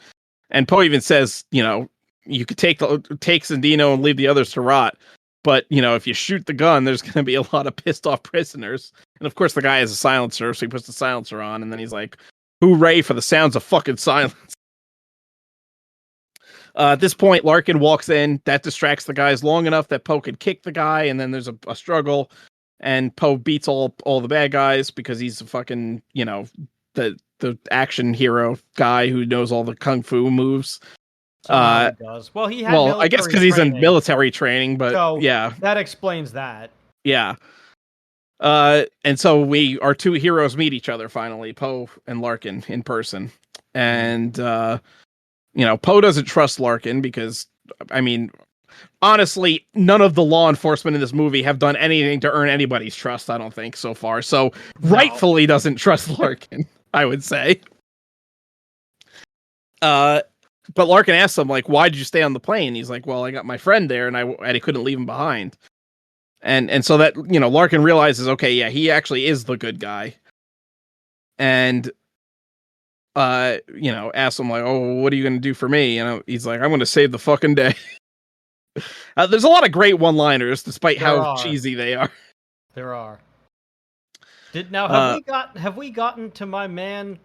And Poe even says, you could take Sandino and leave the others to rot. But, if you shoot the gun, there's going to be a lot of pissed off prisoners. And of course the guy has a silencer, so he puts the silencer on and then he's like, hooray for the sounds of fucking silence. At this point, Larkin walks in. That distracts the guys long enough that Poe can kick the guy, and then there's a struggle. And Poe beats all the bad guys because he's a fucking, the action hero guy who knows all the kung fu moves. Somehow he does. Well, he had Well, I guess military because he's in training, military training, but so yeah, that explains that. yeah. And so our two heroes meet each other finally, Poe and Larkin, in person. And Poe doesn't trust Larkin because, I mean, honestly, none of the law enforcement in this movie have done anything to earn anybody's trust, I don't think, so far. So rightfully doesn't trust Larkin, I would say. But Larkin asks him, like, why did you stay on the plane? He's like, well, I got my friend there and I couldn't leave him behind. And so that, Larkin realizes, okay, yeah, he actually is the good guy. And, asks him, like, oh, what are you going to do for me? He's like, I'm going to save the fucking day. There's a lot of great one-liners, despite how cheesy they are. There are. Have we gotten to my man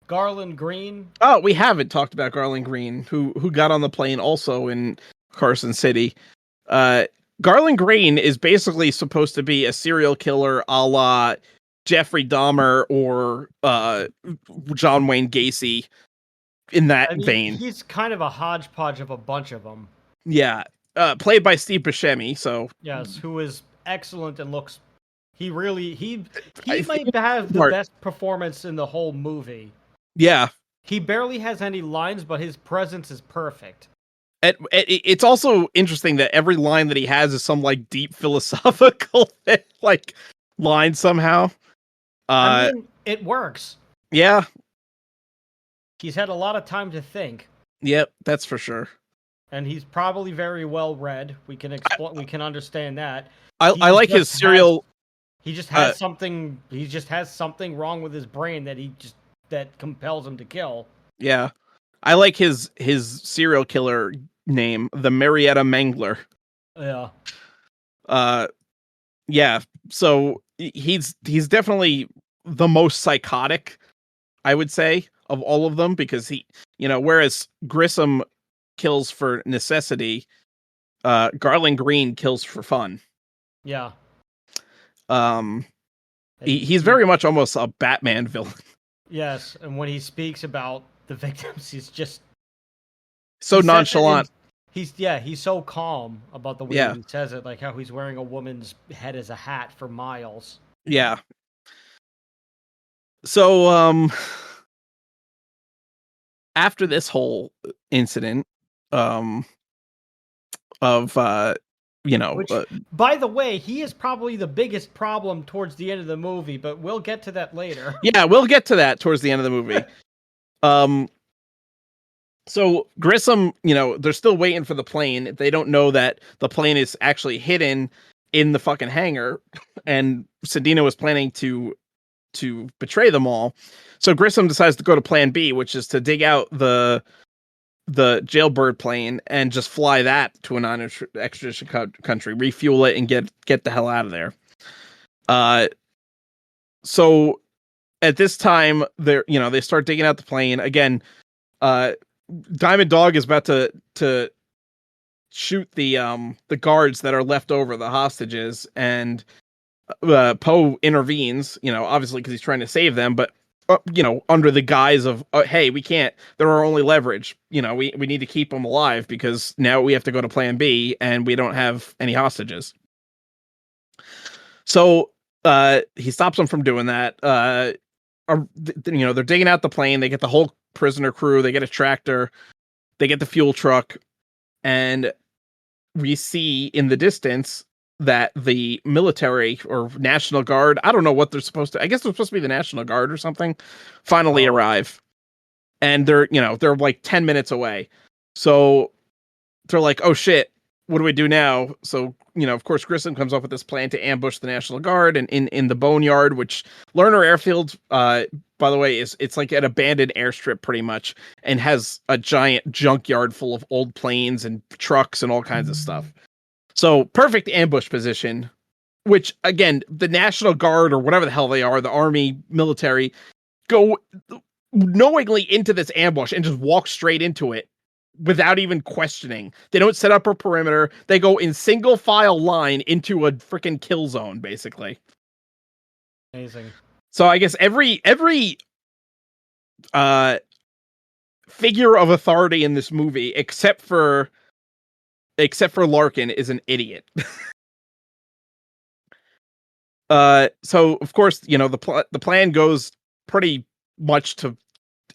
Garland Green? Oh, we haven't talked about Garland Green, who got on the plane also in Carson City. Garland Green is basically supposed to be a serial killer a la Jeffrey Dahmer or John Wayne Gacy, in that vein. He's kind of a hodgepodge of a bunch of them. Yeah. Played by Steve Buscemi, so... Yes, who is excellent and looks... He might have the best performance in the whole movie. Yeah. He barely has any lines, but his presence is perfect. It's also interesting that every line that he has is some, like, deep philosophical, like, line somehow. It works. Yeah. He's had a lot of time to think. Yep, that's for sure. And he's probably very well read. We can understand that. I like his serial. He just has something. He just has something wrong with his brain that compels him to kill. Yeah, I like his serial killer name, the Marietta Mangler. Yeah. Yeah. So he's definitely the most psychotic, I would say, of all of them, because whereas Grissom kills for necessity, Garland Green kills for fun. Yeah. He's very much almost a Batman villain. Yes, and when he speaks about the victims, he's just so nonchalant. He's so calm about the way he says it, like how he's wearing a woman's head as a hat for miles. Yeah. So after this whole incident Which, by the way, he is probably the biggest problem towards the end of the movie, but we'll get to that later. Yeah, we'll get to that towards the end of the movie. So Grissom, they're still waiting for the plane. They don't know that the plane is actually hidden in the fucking hangar, and Sandino was planning to betray them all. So Grissom decides to go to plan B, which is to dig out the jailbird plane and just fly that to a non-extradition country, refuel it, and get the hell out of there. So at this time, they start digging out the plane again. Diamond Dog is about to shoot the guards that are left over, the hostages, and Poe intervenes. Obviously because he's trying to save them, but under the guise of, hey, we can't. They're our only leverage. We need to keep them alive because now we have to go to Plan B and we don't have any hostages. So he stops them from doing that. They're digging out the plane. They get the whole prisoner crew. They get a tractor. They get the fuel truck, and we see in the distance that the military or National Guard, I don't know what they're supposed to, I guess they're supposed to be the National Guard or something, finally arrive. And they're like 10 minutes away. So they're like, oh shit, what do we do now? So, of course, Grissom comes up with this plan to ambush the National Guard and in the Boneyard, which Lerner Airfield, by the way, it's like an abandoned airstrip pretty much, and has a giant junkyard full of old planes and trucks and all kinds of stuff. So perfect ambush position, which again, the National Guard or whatever the hell they are, the army, military, go knowingly into this ambush and just walk straight into it without even questioning. They don't set up a perimeter. They go in single file line into a freaking kill zone, basically. Amazing. So I guess every figure of authority in this movie, except for Larkin, is an idiot. So of course, the plan goes pretty much to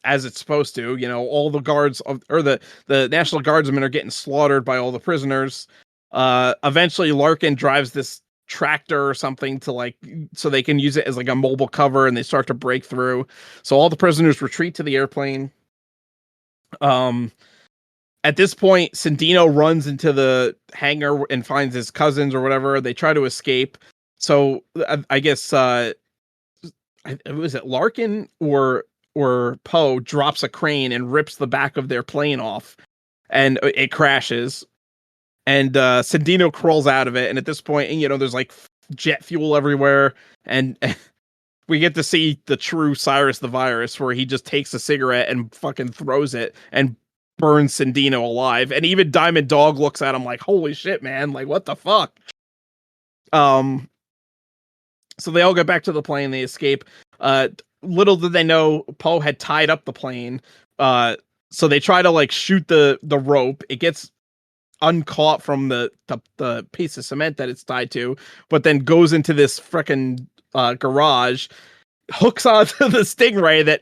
as it's supposed to. All the guards or the National Guardsmen are getting slaughtered by all the prisoners. Eventually Larkin drives this tractor or something to so they can use it as like a mobile cover, and they start to break through. So all the prisoners retreat to the airplane. At this point, Sandino runs into the hangar and finds his cousins or whatever. They try to escape. So I guess was it Larkin or Poe drops a crane and rips the back of their plane off, and it crashes. And Sandino crawls out of it. And at this point, there's like jet fuel everywhere, and we get to see the true Cyrus the Virus, where he just takes a cigarette and fucking throws it and burns Sandino alive. And even Diamond Dog looks at him like, holy shit, man, like what the fuck. So they all get back to the plane, they escape. Little did they know Poe had tied up the plane. So they try to like shoot the rope. It gets uncaught from the piece of cement that it's tied to, but then goes into this frickin' garage, hooks onto the Stingray that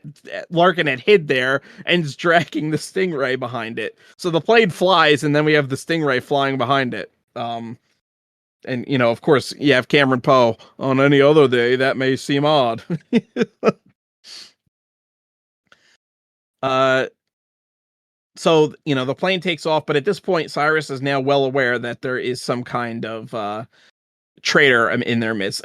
Larkin had hid there, and is dragging the Stingray behind it. So the plane flies, and then we have the Stingray flying behind it. And of course, you have Cameron Poe. On any other day, that may seem odd. So the plane takes off, but at this point, Cyrus is now well aware that there is some kind of traitor in their midst.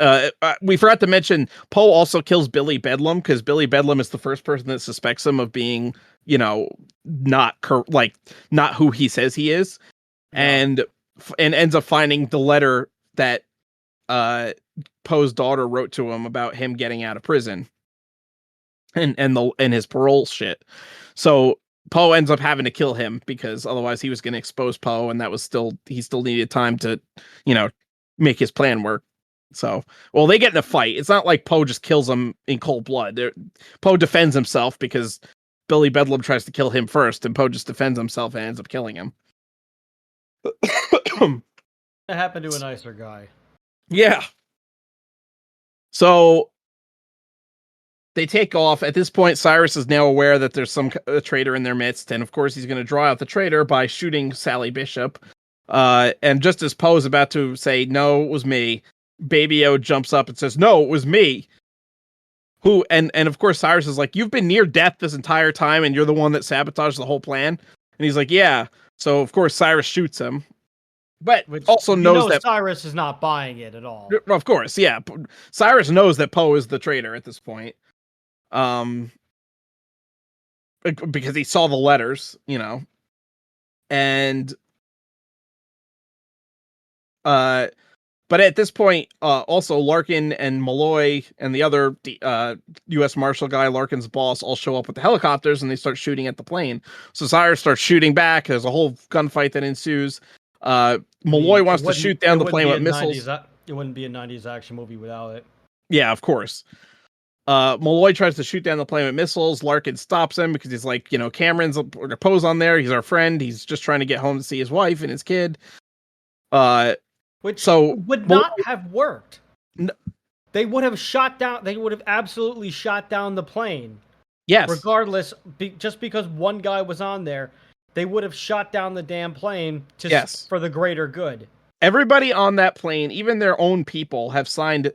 We forgot to mention Poe also kills Billy Bedlam, because Billy Bedlam is the first person that suspects him of being, not who he says he is, and ends up finding the letter that Poe's daughter wrote to him about him getting out of prison, and his parole shit. So Poe ends up having to kill him, because otherwise he was going to expose Poe, and he still needed time to, make his plan work. So, well, they get in a fight. It's not like Poe just kills him in cold blood. Poe defends himself, because Billy Bedlam tries to kill him first, and Poe just defends himself and ends up killing him. That happened to a nicer guy. Yeah. So they take off. At this point, Cyrus is now aware that there's some traitor in their midst, and of course he's going to draw out the traitor by shooting Sally Bishop. And just as Poe's about to say, no, it was me, Baby O jumps up and says, no, it was me. And of course Cyrus is like, you've been near death this entire time, and you're the one that sabotaged the whole plan. And he's like, yeah. So of course Cyrus shoots him, but also knows that Cyrus is not buying it at all. Of course, yeah. Cyrus knows that Poe is the traitor at this point. Because he saw the letters, and but at this point, also Larkin and Malloy and the other U.S. Marshal guy, Larkin's boss, all show up with the helicopters, and they start shooting at the plane. So Cyrus starts shooting back. There's a whole gunfight that ensues. Malloy wants to shoot down the plane with missiles. It wouldn't be a 90s action movie without it. Yeah, of course. Malloy tries to shoot down the plane with missiles. Larkin stops him because he's like, Cameron's Poe's on there. He's our friend. He's just trying to get home to see his wife and his kid. Which would not have worked. No. They would have absolutely shot down the plane. Yes. Regardless, just because one guy was on there, they would have shot down the damn plane for the greater good. Everybody on that plane, even their own people, have signed,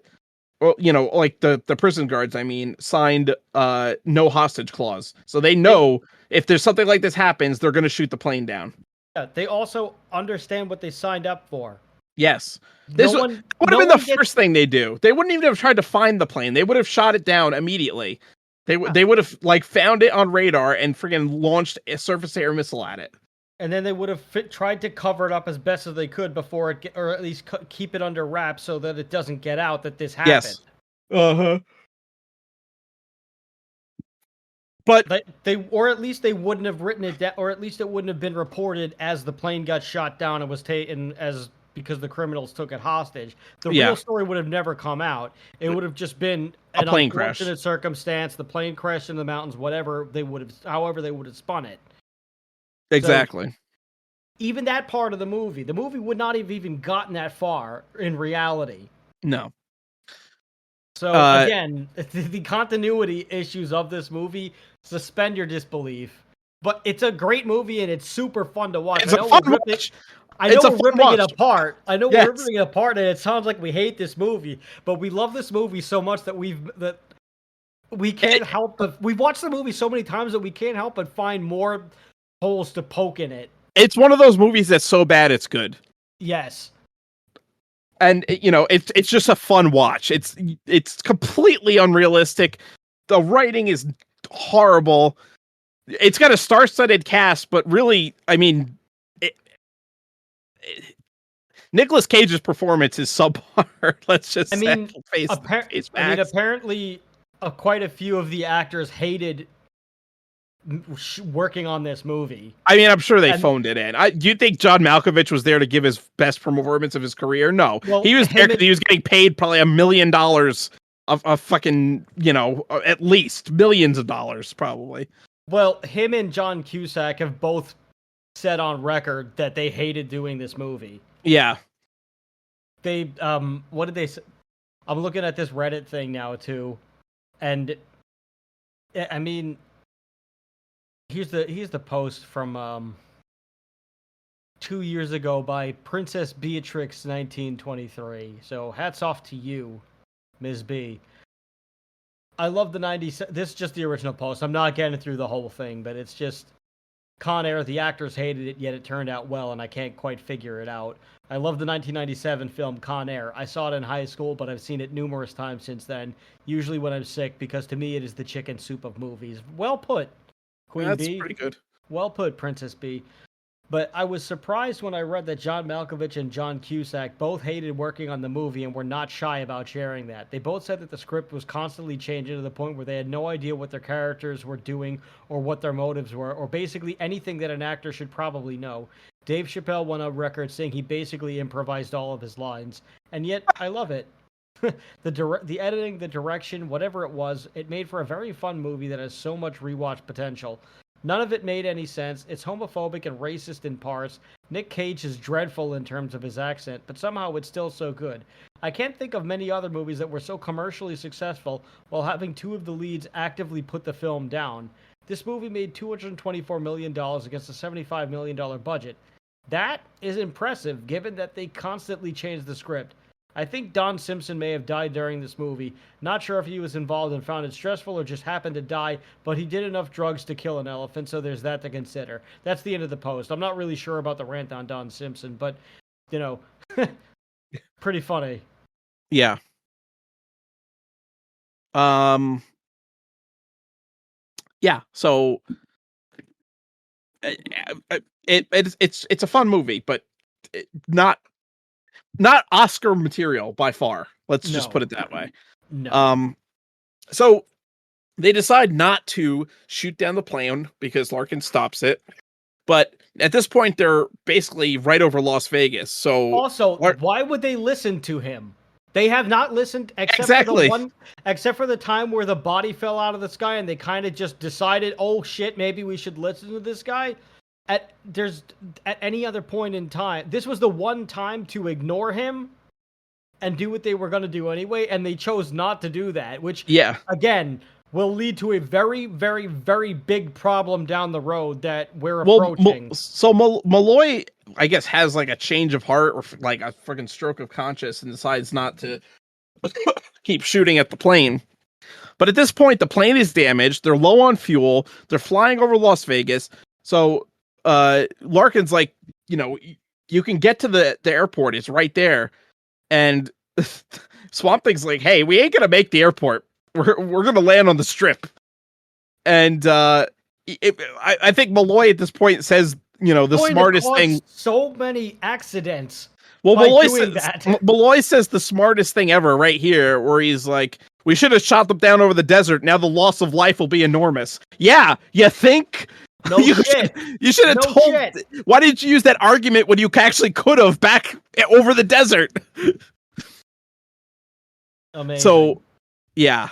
like the prison guards, signed no hostage clause. So they know if there's something like this happens, they're going to shoot the plane down. Yeah, they also understand what they signed up for. Yes. This would have been the first thing they do. They wouldn't even have tried to find the plane. They would have shot it down immediately. They would have found it on radar and friggin' launched a surface air missile at it. And then they would have tried to cover it up as best as they could before or at least keep it under wraps so that it doesn't get out that this happened. Yes. Uh-huh. But or at least they wouldn't have written it down, or at least it wouldn't have been reported as the plane got shot down and was taken as because the criminals took it hostage. The Yeah. real story would have never come out. It would have just been an plane crash. unfortunate circumstance, the plane crashed in the mountains, whatever however they would have spun it. Exactly. So, even that part of the movie would not have even gotten that far in reality. No. So again, the continuity issues of this movie suspend your disbelief. But it's a great movie and it's super fun to watch. It's a fun watch. I know we're ripping it apart. And it sounds like we hate this movie, but we love this movie so much that we can't help but we've watched the movie so many times that we can't help but find more holes to poke in it. It's one of those movies that's so bad it's good. Yes. And it's just a fun watch. It's completely unrealistic. The writing is horrible. It's got a star-studded cast, but really, I mean, Nicolas Cage's performance is subpar. Let's just apparently, quite a few of the actors hated working on this movie. I mean, I'm sure they phoned it in. Do you think John Malkovich was there to give his best performance of his career? No, he was there because he was getting paid probably $1 million of fucking, at least millions of dollars, probably. Well, him and John Cusack have both said on record that they hated doing this movie. Yeah. They, what did they say? I'm looking at this Reddit thing now, too. And, I mean, here's the post from 2 years ago by Princess Beatrix 1923. So hats off to you, Ms. B. I love the 90s. This is just the original post. I'm not getting through the whole thing, but it's just Con Air. The actors hated it, yet it turned out well, and I can't quite figure it out. I love the 1997 film Con Air. I saw it in high school, but I've seen it numerous times since then, usually when I'm sick, because to me it is the chicken soup of movies. Well put, Queen That's B. pretty good. Well put, Princess B. But I was surprised when I read that John Malkovich and John Cusack both hated working on the movie and were not shy about sharing that. They both said that the script was constantly changing to the point where they had no idea what their characters were doing or what their motives were, or basically anything that an actor should probably know. Dave Chappelle went on record saying he basically improvised all of his lines, and yet I love it. The editing, the direction, whatever it was, it made for a very fun movie that has so much rewatch potential. None of it made any sense. It's homophobic and racist in parts. Nick Cage is dreadful in terms of his accent, but somehow it's still so good. I can't think of many other movies that were so commercially successful while having two of the leads actively put the film down. This movie made $224 million against a $75 million budget. That is impressive, given that they constantly changed the script. I think Don Simpson may have died during this movie. Not sure if he was involved and found it stressful or just happened to die, but he did enough drugs to kill an elephant, so there's that to consider. That's the end of the post. I'm not really sure about the rant on Don Simpson, but, pretty funny. Yeah. Yeah, so it's a fun movie, but not Oscar material by far. Let's just put it that way. No. So they decide not to shoot down the plane because Larkin stops it. But at this point, they're basically right over Las Vegas. So also, why would they listen to him? They have not listened except for the time where the body fell out of the sky and they kind of just decided, oh shit, maybe we should listen to this guy. At any other point in time, this was the one time to ignore him and do what they were going to do anyway, and they chose not to do that, which, again, will lead to a very, very, very big problem down the road that we're approaching. So Malloy, I guess, has like a change of heart or like a freaking stroke of conscience and decides not to keep shooting at the plane. But at this point, the plane is damaged. They're low on fuel. They're flying over Las Vegas. So Larkin's like, you can get to the airport. It's right there. And Swamp Thing's like, hey, we ain't going to make the airport. We're going to land on the strip. And I think Malloy at this point says, the smartest thing. So many accidents. Well, Malloy says the smartest thing ever right here, where he's like, we should have shot them down over the desert. Now the loss of life will be enormous. Yeah, you think? No shit. You should have No told. shit. Why didn't you use that argument when you actually could have back over the desert? Amazing. So, yeah.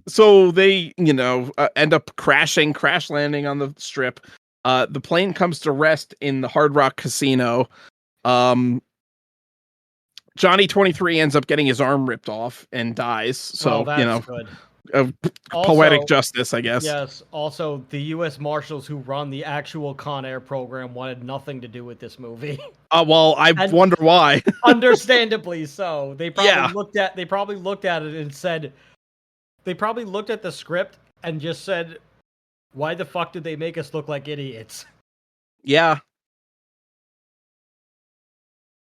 So they, end up crash landing on the strip. The plane comes to rest in the Hard Rock Casino. Johnny 23 ends up getting his arm ripped off and dies. So, that's good. Poetic justice, I guess. Yes. Also, the U.S. Marshals who run the actual Con Air program wanted nothing to do with this movie. Well, I wonder why. Understandably so. They probably Yeah. looked at it and said, they probably looked at the script and just said, why the fuck did they make us look like idiots? Yeah.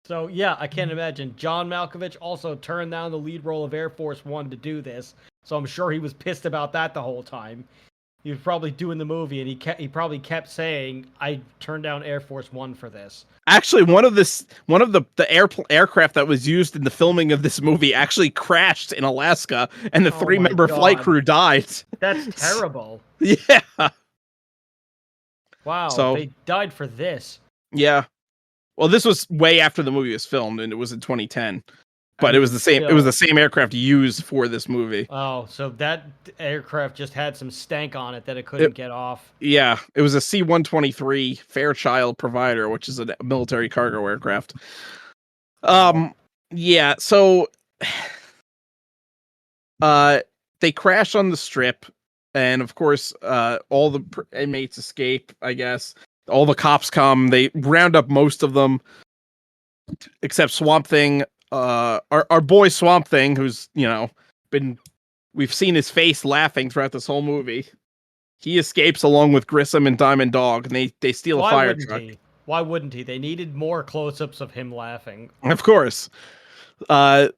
So, yeah, I can't imagine. John Malkovich also turned down the lead role of Air Force One to do this, so I'm sure he was pissed about that the whole time. He was probably doing the movie, and he probably kept saying, "I turned down Air Force One for this." Actually, one of the aircraft that was used in the filming of this movie actually crashed in Alaska, and the 3-member flight crew died. That's terrible. Yeah. Wow. So they died for this. Yeah. Well, this was way after the movie was filmed, and it was in 2010. But it was the same. It was the same aircraft used for this movie. Oh, so that aircraft just had some stank on it that it couldn't get off. Yeah, it was a C-123 Fairchild Provider, which is a military cargo aircraft. Yeah. So, they crash on the strip, and of course, all the inmates escape. I guess all the cops come. They round up most of them, except Swamp Thing. Our boy Swamp Thing, who's we've seen his face laughing throughout this whole movie. He escapes along with Grissom and Diamond Dog, and they steal a fire truck. Why wouldn't he? They needed more close-ups of him laughing. Of course. They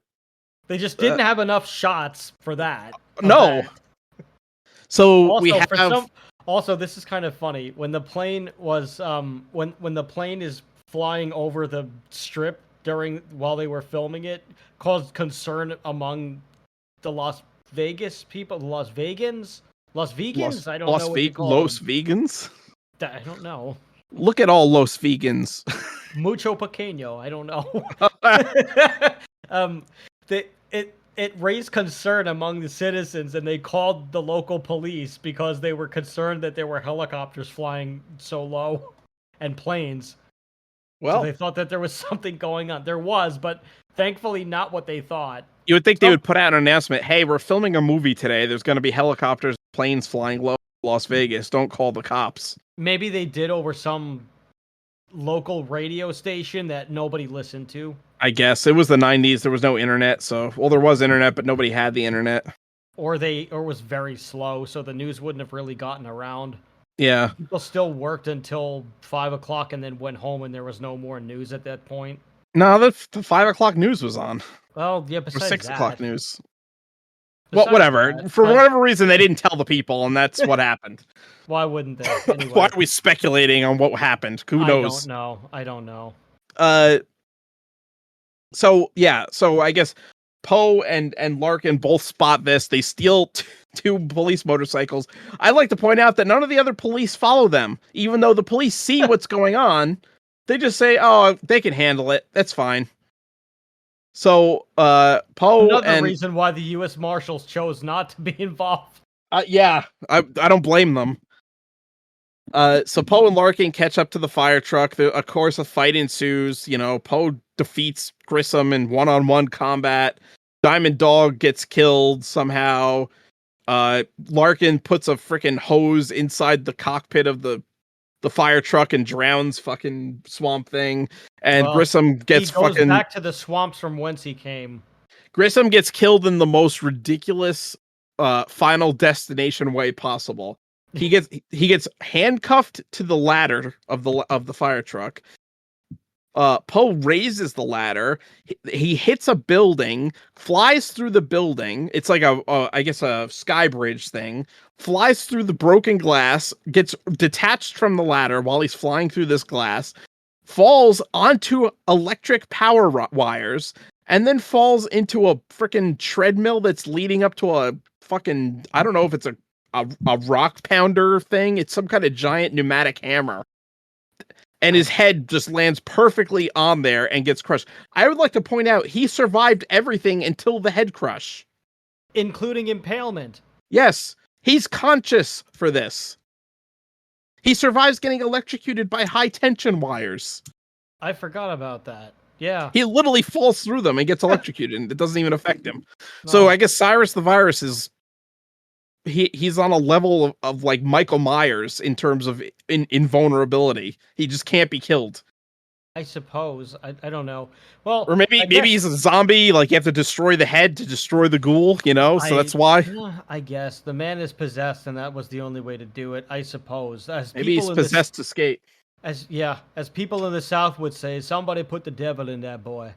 just didn't have enough shots for that. No. So also, we have. Also, this is kind of funny when the plane was when the plane is flying over the strip while they were filming it, caused concern among the Las Vegas people, Las Vegans. I don't know what you call Los them. Vegans? I don't know. Look at all Los Vegans. Mucho pequeño. I don't know. It raised concern among the citizens, and they called the local police because they were concerned that there were helicopters flying so low and planes. Well, so they thought that there was something going on. There was, but thankfully not what they thought. You would think they would put out an announcement, hey, we're filming a movie today. There's going to be helicopters, planes flying low in Las Vegas. Don't call the cops. Maybe they did over some local radio station that nobody listened to. I guess. It was the 90s. There was no internet. So, well, there was internet, but nobody had the internet. Or it was very slow, so the news wouldn't have really gotten around. Yeah. People still worked until 5 o'clock and then went home, and there was no more news at that point. No, the 5 o'clock news was on. Well, yeah, besides or 6 o'clock news. Besides well, whatever. For whatever reason, they didn't tell the people, and that's what happened. Why wouldn't they? Anyway. Why are we speculating on what happened? Who knows? I don't know. So I guess Poe and Larkin both spot this. They steal two police motorcycles. I'd like to point out that none of the other police follow them, even though the police see what's going on. They just say, "Oh, they can handle it. That's fine." So, Poe Another reason why the U.S. Marshals chose not to be involved. Yeah, I don't blame them. So Poe and Larkin catch up to the fire truck. Of course, a fight ensues. Poe defeats Grissom in one-on-one combat. Diamond Dog gets killed somehow. Larkin puts a freaking hose inside the cockpit of the fire truck and drowns fucking Swamp Thing. And Grissom gets back to the swamps from whence he came. Grissom gets killed in the most ridiculous Final Destination way possible. He gets handcuffed to the ladder of the fire truck. Poe raises the ladder. He hits a building, flies through the building. It's like a sky bridge thing. Flies through the broken glass, gets detached from the ladder while he's flying through this glass, falls onto electric power wires, and then falls into a freaking treadmill that's leading up to a fucking, I don't know if it's a a rock pounder thing. It's some kind of giant pneumatic hammer. And his head just lands perfectly on there and gets crushed. I would like to point out he survived everything until the head crush. Including impalement. Yes, he's conscious for this. He survives getting electrocuted by high tension wires. I forgot about that. Yeah. He literally falls through them and gets electrocuted, and it doesn't even affect him. No. So I guess Cyrus the Virus is he's on a level of like Michael Myers in terms of invulnerability. He just can't be killed. I suppose. I don't know. Well, Or maybe he's a zombie, like you have to destroy the head to destroy the ghoul, so that's why. I guess the man is possessed, and that was the only way to do it. I suppose. Maybe he's possessed to skate. As people in the South would say, somebody put the devil in that boy.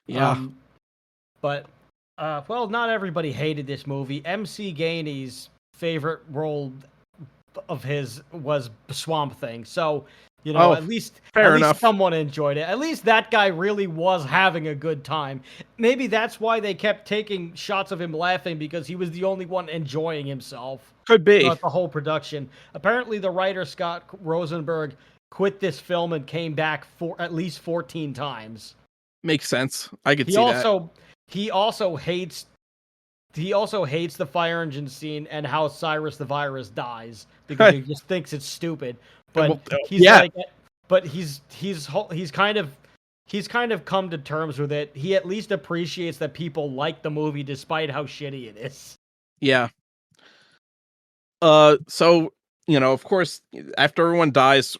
Yeah. But not everybody hated this movie. MC Gainey's favorite role of his was Swamp Thing. So, at least someone enjoyed it. At least that guy really was having a good time. Maybe that's why they kept taking shots of him laughing, because he was the only one enjoying himself. Could be. Throughout the whole production. Apparently, the writer, Scott Rosenberg, quit this film and came back for at least 14 times. Makes sense. I could see that. He also hates the fire engine scene and how Cyrus the Virus dies, because he just thinks it's stupid. But he's kind of come to terms with it. He at least appreciates that people like the movie despite how shitty it is. Yeah. So, of course, after everyone dies,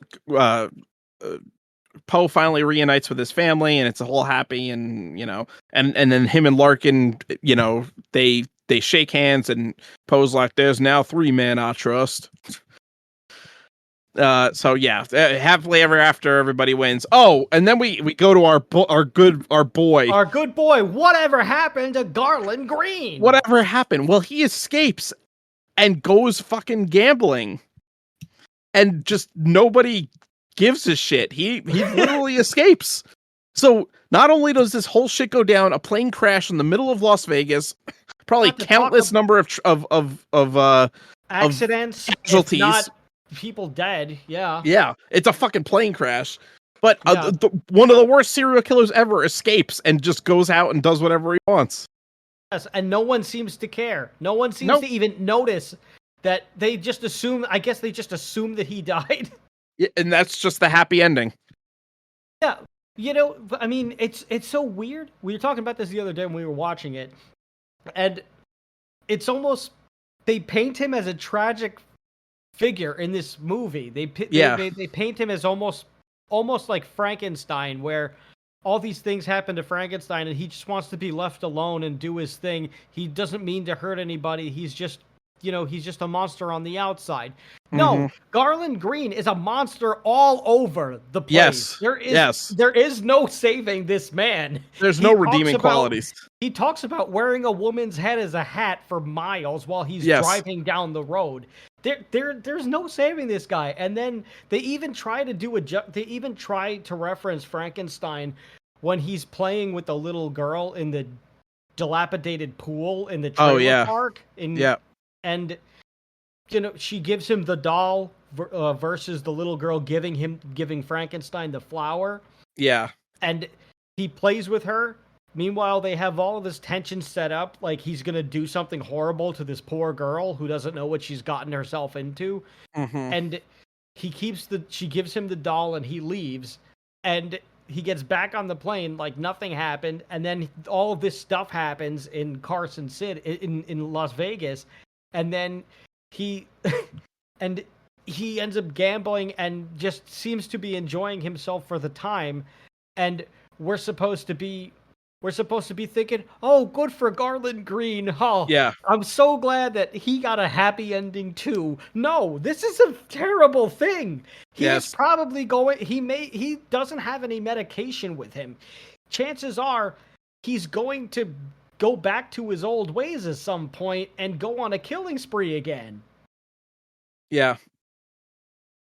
Poe finally reunites with his family, and it's a whole happy, and and then him and Larkin, they shake hands, and Poe's like, "There's now 3 men I trust." So yeah, happily ever after, everybody wins. Oh, and then we go to our good boy. Whatever happened to Garland Green? Whatever happened? Well, he escapes and goes fucking gambling, and just nobody gives a shit. He literally escapes. So not only does this whole shit go down, a plane crash in the middle of Las Vegas, probably countless number of accidents, casualties, not people dead. Yeah, it's a fucking plane crash. But one of the worst serial killers ever escapes and just goes out and does whatever he wants. Yes, and no one seems to care. No one seems to even notice that. They just assume. I guess they just assume that he died. Yeah, and that's just the happy ending. Yeah, I mean, it's so weird. We were talking about this the other day when we were watching it, and it's almost, they paint him as a tragic figure in this movie. They paint him as almost like Frankenstein, where all these things happen to Frankenstein, and he just wants to be left alone and do his thing. He doesn't mean to hurt anybody. He's just a monster on the outside. No, Garland Green is a monster all over the place. There is no saving this man. There's no redeeming qualities. He talks about wearing a woman's head as a hat for miles while he's driving down the road. There's no saving this guy. And then they even try to reference Frankenstein when he's playing with the little girl in the dilapidated pool in the trailer park. And she gives him the doll versus the little girl giving Frankenstein the flower. Yeah. And he plays with her. Meanwhile, they have all of this tension set up, like he's going to do something horrible to this poor girl who doesn't know what she's gotten herself into. And she gives him the doll and he leaves, and he gets back on the plane like nothing happened. And then all of this stuff happens in Carson City, in Las Vegas. And then he ends up gambling and just seems to be enjoying himself for the time. And we're supposed to be thinking, oh, good for Garland Green. Oh, yeah. I'm so glad that he got a happy ending too. No, this is a terrible thing. He's probably he doesn't have any medication with him. Chances are he's going to go back to his old ways at some point and go on a killing spree again. Yeah.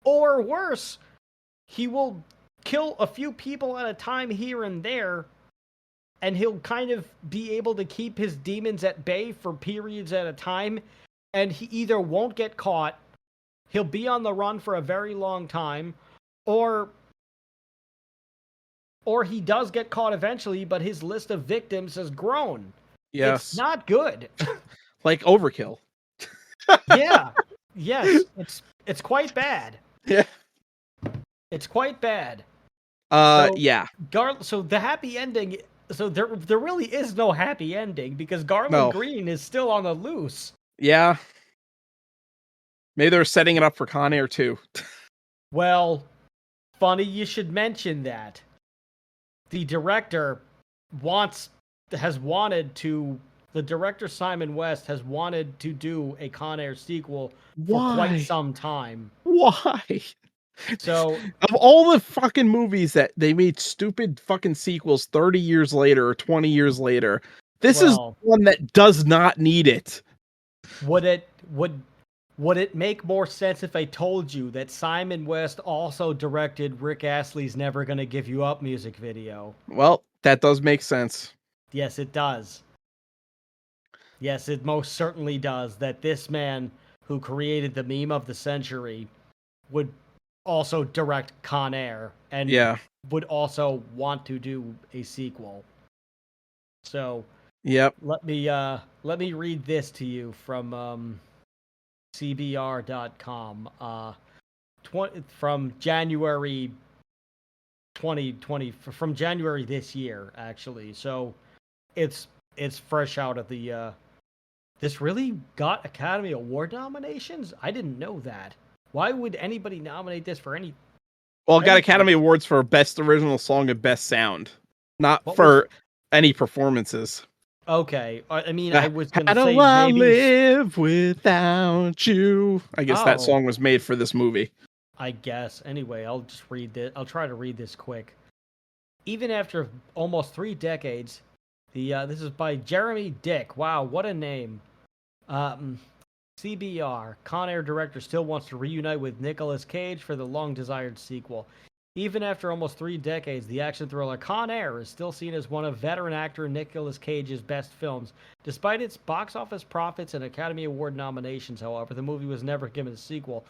Or worse, he will kill a few people at a time here and there, and he'll kind of be able to keep his demons at bay for periods at a time, and he either won't get caught, he'll be on the run for a very long time, or he does get caught eventually, but his list of victims has grown. Yes. It's not good. Like Overkill. Yeah. Yes. It's quite bad. Yeah. It's quite bad. Yeah. So the happy ending. So there really is no happy ending because Garland No. Green is still on the loose. Yeah. Maybe they're setting it up for Con Air too. Well, funny you should mention that. The director the director Simon West has wanted to do a Con Air sequel for quite some time. Why? So, of all the fucking movies that they made stupid fucking sequels 30 years later or 20 years later, this is one that does not need it. Would it make more sense if I told you that Simon West also directed Rick Astley's Never Gonna Give You Up music video? Well, that does make sense. Yes, it does. Yes, it most certainly does. That this man who created the meme of the century would also direct Con Air and would also want to do a sequel. So, let me read this to you from CBR.com. From January 2020, from January this year, actually. So, it's fresh out of the. This really got Academy Award nominations? I didn't know that. Why would anybody nominate this for any? Well, it got Academy Awards for Best Original Song and Best Sound, not for any performances. Okay, I mean, I was going to say maybe live without you. I guess that song was made for this movie. I guess. Anyway, I'll just read this. I'll try to read this quick. Even after almost 3 decades, this is by Jeremy Dick. Wow, what a name. CBR, Con Air director still wants to reunite with Nicolas Cage for the long-desired sequel. Even after almost 3 decades, the action thriller Con Air is still seen as one of veteran actor Nicolas Cage's best films. Despite its box office profits and Academy Award nominations, however, the movie was never given a sequel.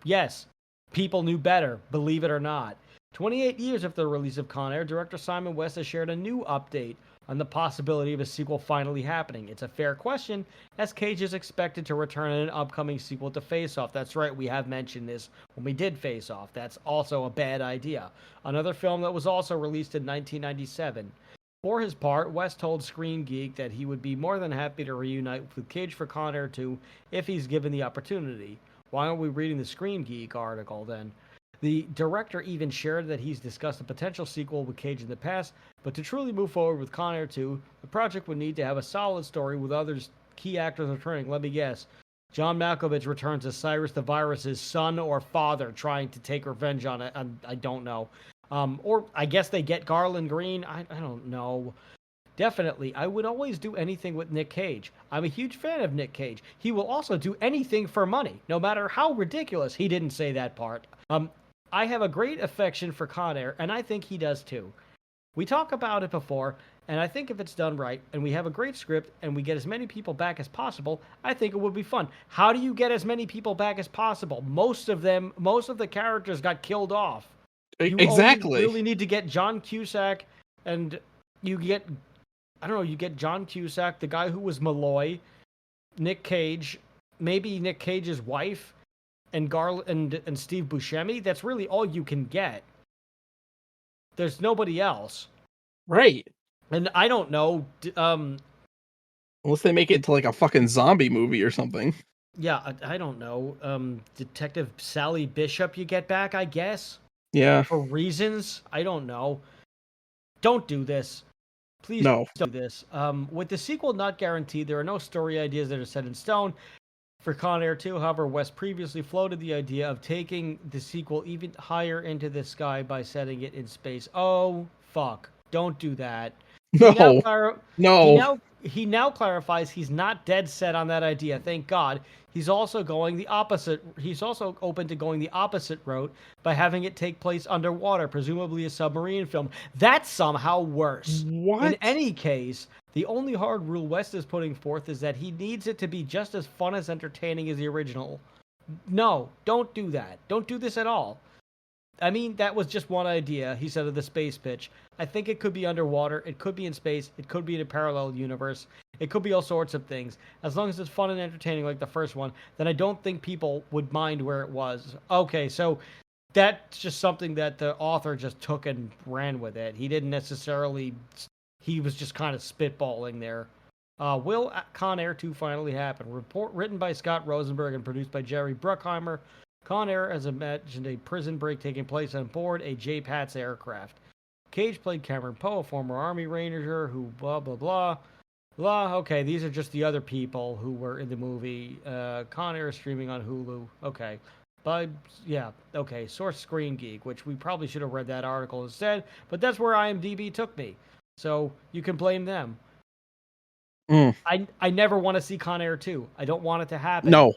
Yes, people knew better, believe it or not. 28 years after the release of Con Air, director Simon West has shared a new update on the possibility of a sequel finally happening. It's a fair question, as Cage is expected to return in an upcoming sequel to Face Off. That's right, we have mentioned this when we did Face Off. That's also a bad idea. Another film that was also released in 1997. For his part, West told Screen Geek that he would be more than happy to reunite with Cage for Con Air 2 if he's given the opportunity. Why aren't we reading the Screen Geek article then? The director even shared that he's discussed a potential sequel with Cage in the past, but to truly move forward with Con Air 2, the project would need to have a solid story with others key actors returning. Let me guess. John Malkovich returns as Cyrus the Virus's son or father trying to take revenge on it. I don't know. Or I guess they get Garland Green. I don't know. Definitely, I would always do anything with Nick Cage. I'm a huge fan of Nick Cage. He will also do anything for money, no matter how ridiculous. He didn't say that part. I have a great affection for Con Air, and I think he does too. We talk about it before, and I think if it's done right, and we have a great script, and we get as many people back as possible, I think it would be fun. How do you get as many people back as possible? Most of the characters got killed off. You really need to get John Cusack, and you get John Cusack, the guy who was Malloy, Nick Cage, maybe Nick Cage's wife, and and Steve Buscemi. That's really all you can get. There's nobody else. Right. And I don't know. Unless they make it into like a fucking zombie movie or something. Yeah, I don't know. Detective Sally Bishop you get back, I guess? Yeah. For reasons? I don't know. Don't do this. Please don't do this. With the sequel not guaranteed, there are no story ideas that are set in stone. For Con Air 2, however, West previously floated the idea of taking the sequel even higher into the sky by setting it in space. Oh, fuck. Don't do that. No. He now clarifies he's not dead set on that idea, thank God. He's also open to going the opposite route by having it take place underwater, presumably a submarine film. That's somehow worse. What? In any case, The only hard rule West is putting forth is that he needs it to be just as fun as entertaining as the original. No, don't do that. Don't do this at all. I mean, that was just one idea, he said of the space pitch. I think it could be underwater, it could be in space, it could be in a parallel universe, it could be all sorts of things. As long as it's fun and entertaining like the first one, then I don't think people would mind where it was. Okay, so that's just something that the author just took and ran with it. He didn't necessarily, he was just kind of spitballing there. Will Con Air 2 finally happen? Report written by Scott Rosenberg and produced by Jerry Bruckheimer. Con Air has imagined a prison break taking place on board a J-Pats aircraft. Cage played Cameron Poe, a former Army Ranger who blah, blah, blah. Blah, okay, these are just the other people who were in the movie. Con Air is streaming on Hulu. Okay. But, yeah, okay. Source Screen Geek, which we probably should have read that article instead, but that's where IMDb took me. So you can blame them. I never want to see Con Air 2. I don't want it to happen. No,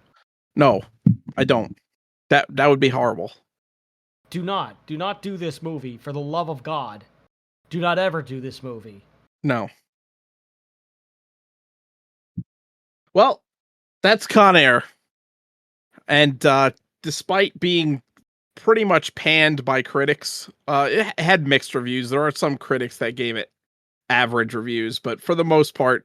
I don't. That would be horrible. Do not do this movie, for the love of God. Do not ever do this movie. No. Well, that's Con Air. And despite being pretty much panned by critics, it had mixed reviews. There are some critics that gave it average reviews, but for the most part,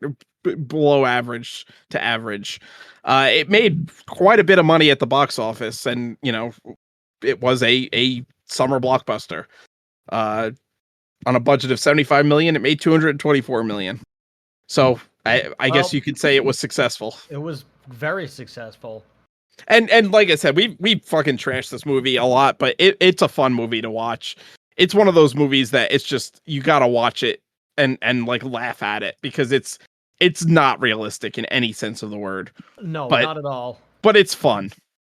below average to average. It made quite a bit of money at the box office, and it was a summer blockbuster. On a budget of $75 million, it made $224 million. So I guess you could say it was successful. It was very successful. And like I said, we fucking trashed this movie a lot, but it's a fun movie to watch. It's one of those movies that it's just, you gotta watch it and like laugh at it, because it's not realistic in any sense of the word. No, but, not at all. But it's fun.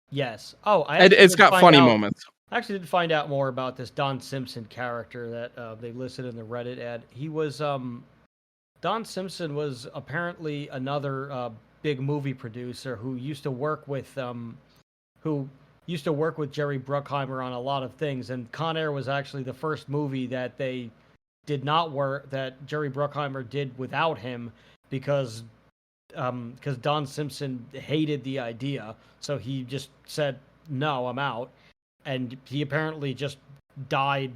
Yes. Oh, it's got funny moments. I actually did find out more about this Don Simpson character that they listed in the Reddit ad. He was Don Simpson was apparently another big movie producer who used to work with Jerry Bruckheimer on a lot of things, and Con Air was actually the first movie that they did not work, that Jerry Bruckheimer did without him, because Don Simpson hated the idea, so he just said, no, I'm out. And he apparently just died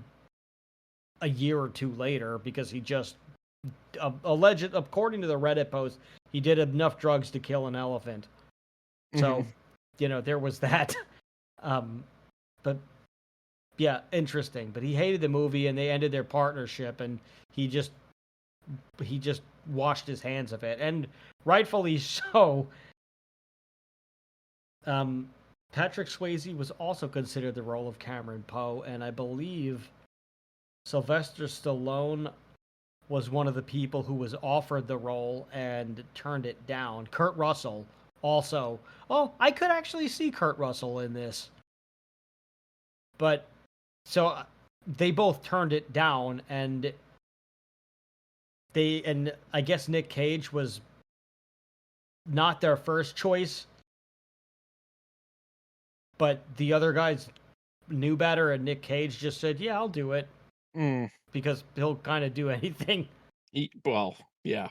a year or two later because he just according to the Reddit post, he did enough drugs to kill an elephant. So, there was that. But yeah, interesting. But he hated the movie, and they ended their partnership, and he just washed his hands of it, and rightfully so. Patrick Swayze was also considered the role of Cameron Poe, and I believe Sylvester Stallone was one of the people who was offered the role and turned it down. Kurt Russell also. Oh, I could actually see Kurt Russell in this. But, so, they both turned it down, and I guess Nick Cage was not their first choice. But the other guys knew better, and Nick Cage just said, yeah, I'll do it. Because he'll kind of do anything. Well, yeah.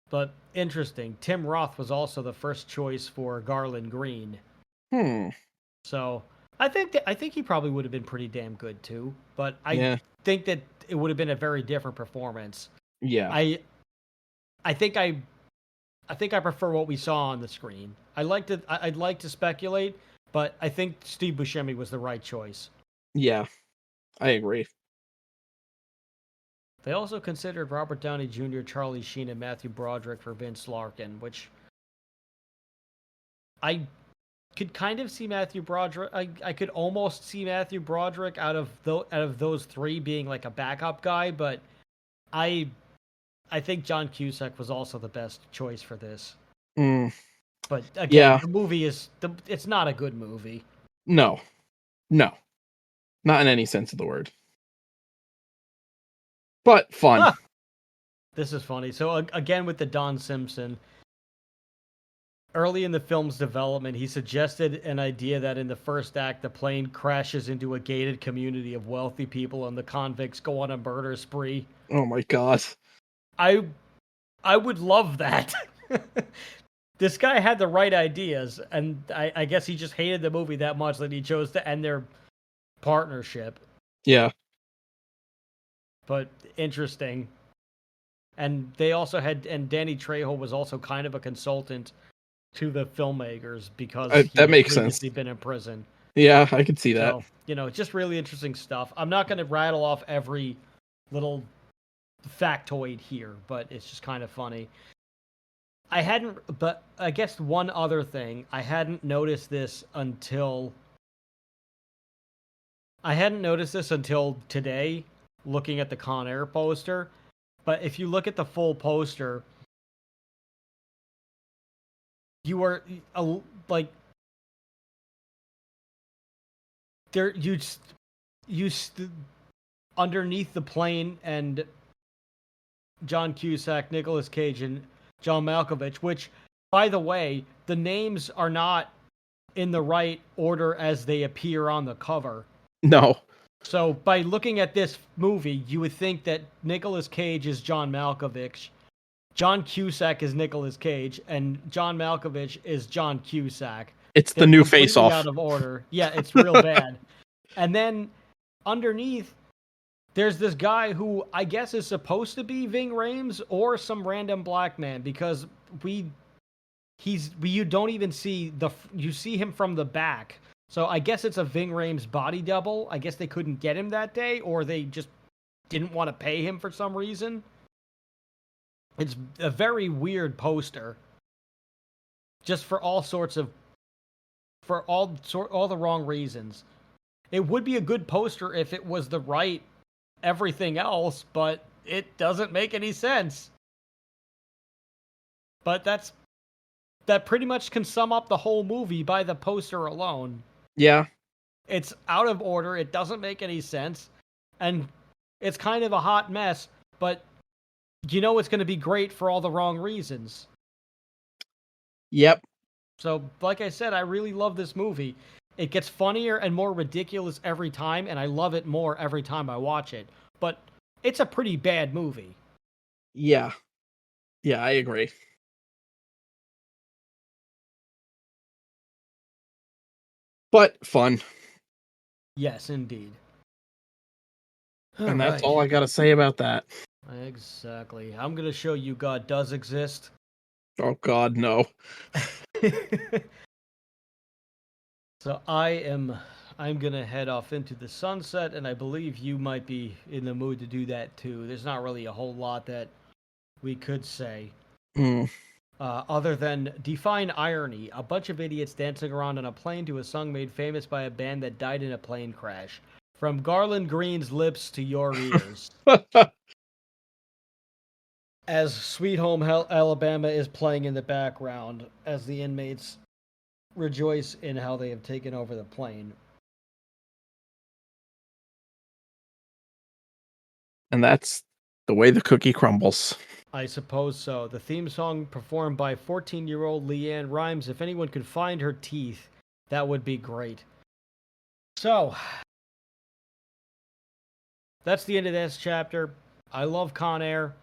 But interesting. Tim Roth was also the first choice for Garland Green. So I think he probably would have been pretty damn good too. But I think that it would have been a very different performance. Yeah. I think I prefer what we saw on the screen. I'd like to speculate, but I think Steve Buscemi was the right choice. Yeah, I agree. They also considered Robert Downey Jr., Charlie Sheen, and Matthew Broderick for Vince Larkin, which I could kind of see Matthew Broderick. I could almost see Matthew Broderick out of those three being like a backup guy, but I think John Cusack was also the best choice for this. But again, the movie it's not a good movie. No, not in any sense of the word. But fun. This is funny. So again, with the Don Simpson, early in the film's development, he suggested an idea that in the first act, the plane crashes into a gated community of wealthy people and the convicts go on a murder spree. Oh my god. I would love that. This guy had the right ideas, and I guess he just hated the movie that much that he chose to end their partnership. Yeah. But interesting. And they also had, and Danny Trejo was also kind of a consultant to the filmmakers because that makes he's sense. previously been in prison. Yeah, I could see that. So, just really interesting stuff. I'm not going to rattle off every little factoid here, but it's just kind of funny. But I guess one other thing, I hadn't noticed this until today, looking at the Con Air poster. But if you look at the full poster, you are like there. Underneath the plane and John Cusack, Nicolas Cage, and John Malkovich. Which, by the way, the names are not in the right order as they appear on the cover. No. So by looking at this movie, you would think that Nicolas Cage is John Malkovich, John Cusack is Nicolas Cage, and John Malkovich is John Cusack. It's They're the new completely Face Off. out of order. Yeah, it's real bad. And then underneath, there's this guy who I guess is supposed to be Ving Rhames or some random black man because you don't even see you see him from the back. So I guess it's a Ving Rhames body double. I guess they couldn't get him that day, or they just didn't want to pay him for some reason. It's a very weird poster. Just for all the wrong reasons. It would be a good poster if it was the right everything else, but it doesn't make any sense. But that pretty much can sum up the whole movie by the poster alone. Yeah. It's out of order. It doesn't make any sense. And it's kind of a hot mess, but you know it's going to be great for all the wrong reasons. Yep. So, like I said, I really love this movie. It gets funnier and more ridiculous every time, and I love it more every time I watch it. But it's a pretty bad movie. Yeah. Yeah, I agree. But fun. Yes, indeed. And that's all I got to say about that. Exactly. I'm going to show you God does exist. Oh, God, no. So I'm going to head off into the sunset, and I believe you might be in the mood to do that too. There's not really a whole lot that we could say. Other than define irony, a bunch of idiots dancing around on a plane to a song made famous by a band that died in a plane crash. From Garland Green's lips to your ears. As Sweet Home Alabama is playing in the background, as the inmates rejoice in how they have taken over the plane. And that's the way the cookie crumbles. I suppose so. The theme song performed by 14-year-old Leanne Rimes. If anyone could find her teeth, that would be great. So, that's the end of this chapter. I love Con Air.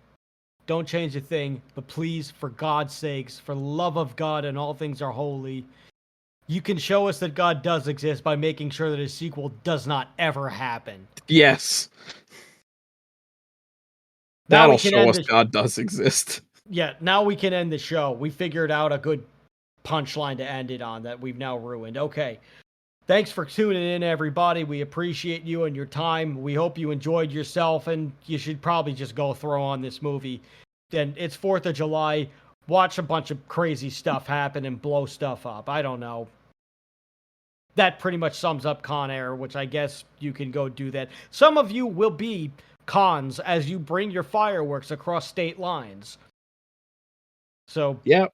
Don't change a thing, but please, for God's sakes, for the love of God and all things are holy, you can show us that God does exist by making sure that a sequel does not ever happen. Yes. That'll show us God does exist. Yeah, now we can end the show. We figured out a good punchline to end it on that we've now ruined. Okay. Thanks for tuning in, everybody. We appreciate you and your time. We hope you enjoyed yourself, and you should probably just go throw on this movie. And it's 4th of July. Watch a bunch of crazy stuff happen and blow stuff up. I don't know. That pretty much sums up Con Air, which I guess you can go do that. Some of you will be cons as you bring your fireworks across state lines. So, yeah,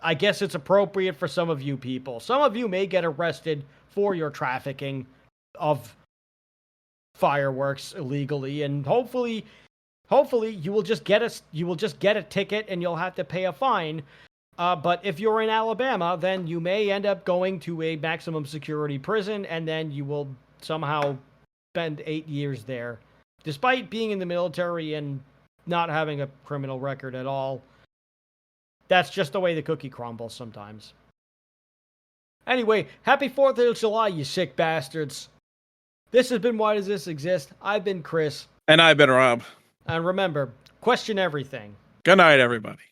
I guess it's appropriate for some of you people. Some of you may get arrested for your trafficking of fireworks illegally, and hopefully you will just get a ticket and you'll have to pay a fine. But if you're in Alabama, then you may end up going to a maximum security prison, and then you will somehow spend 8 years there, despite being in the military and not having a criminal record at all. That's just the way the cookie crumbles sometimes. Anyway, happy 4th of July, you sick bastards. This has been Why Does This Exist? I've been Chris. And I've been Rob. And remember, question everything. Good night, everybody.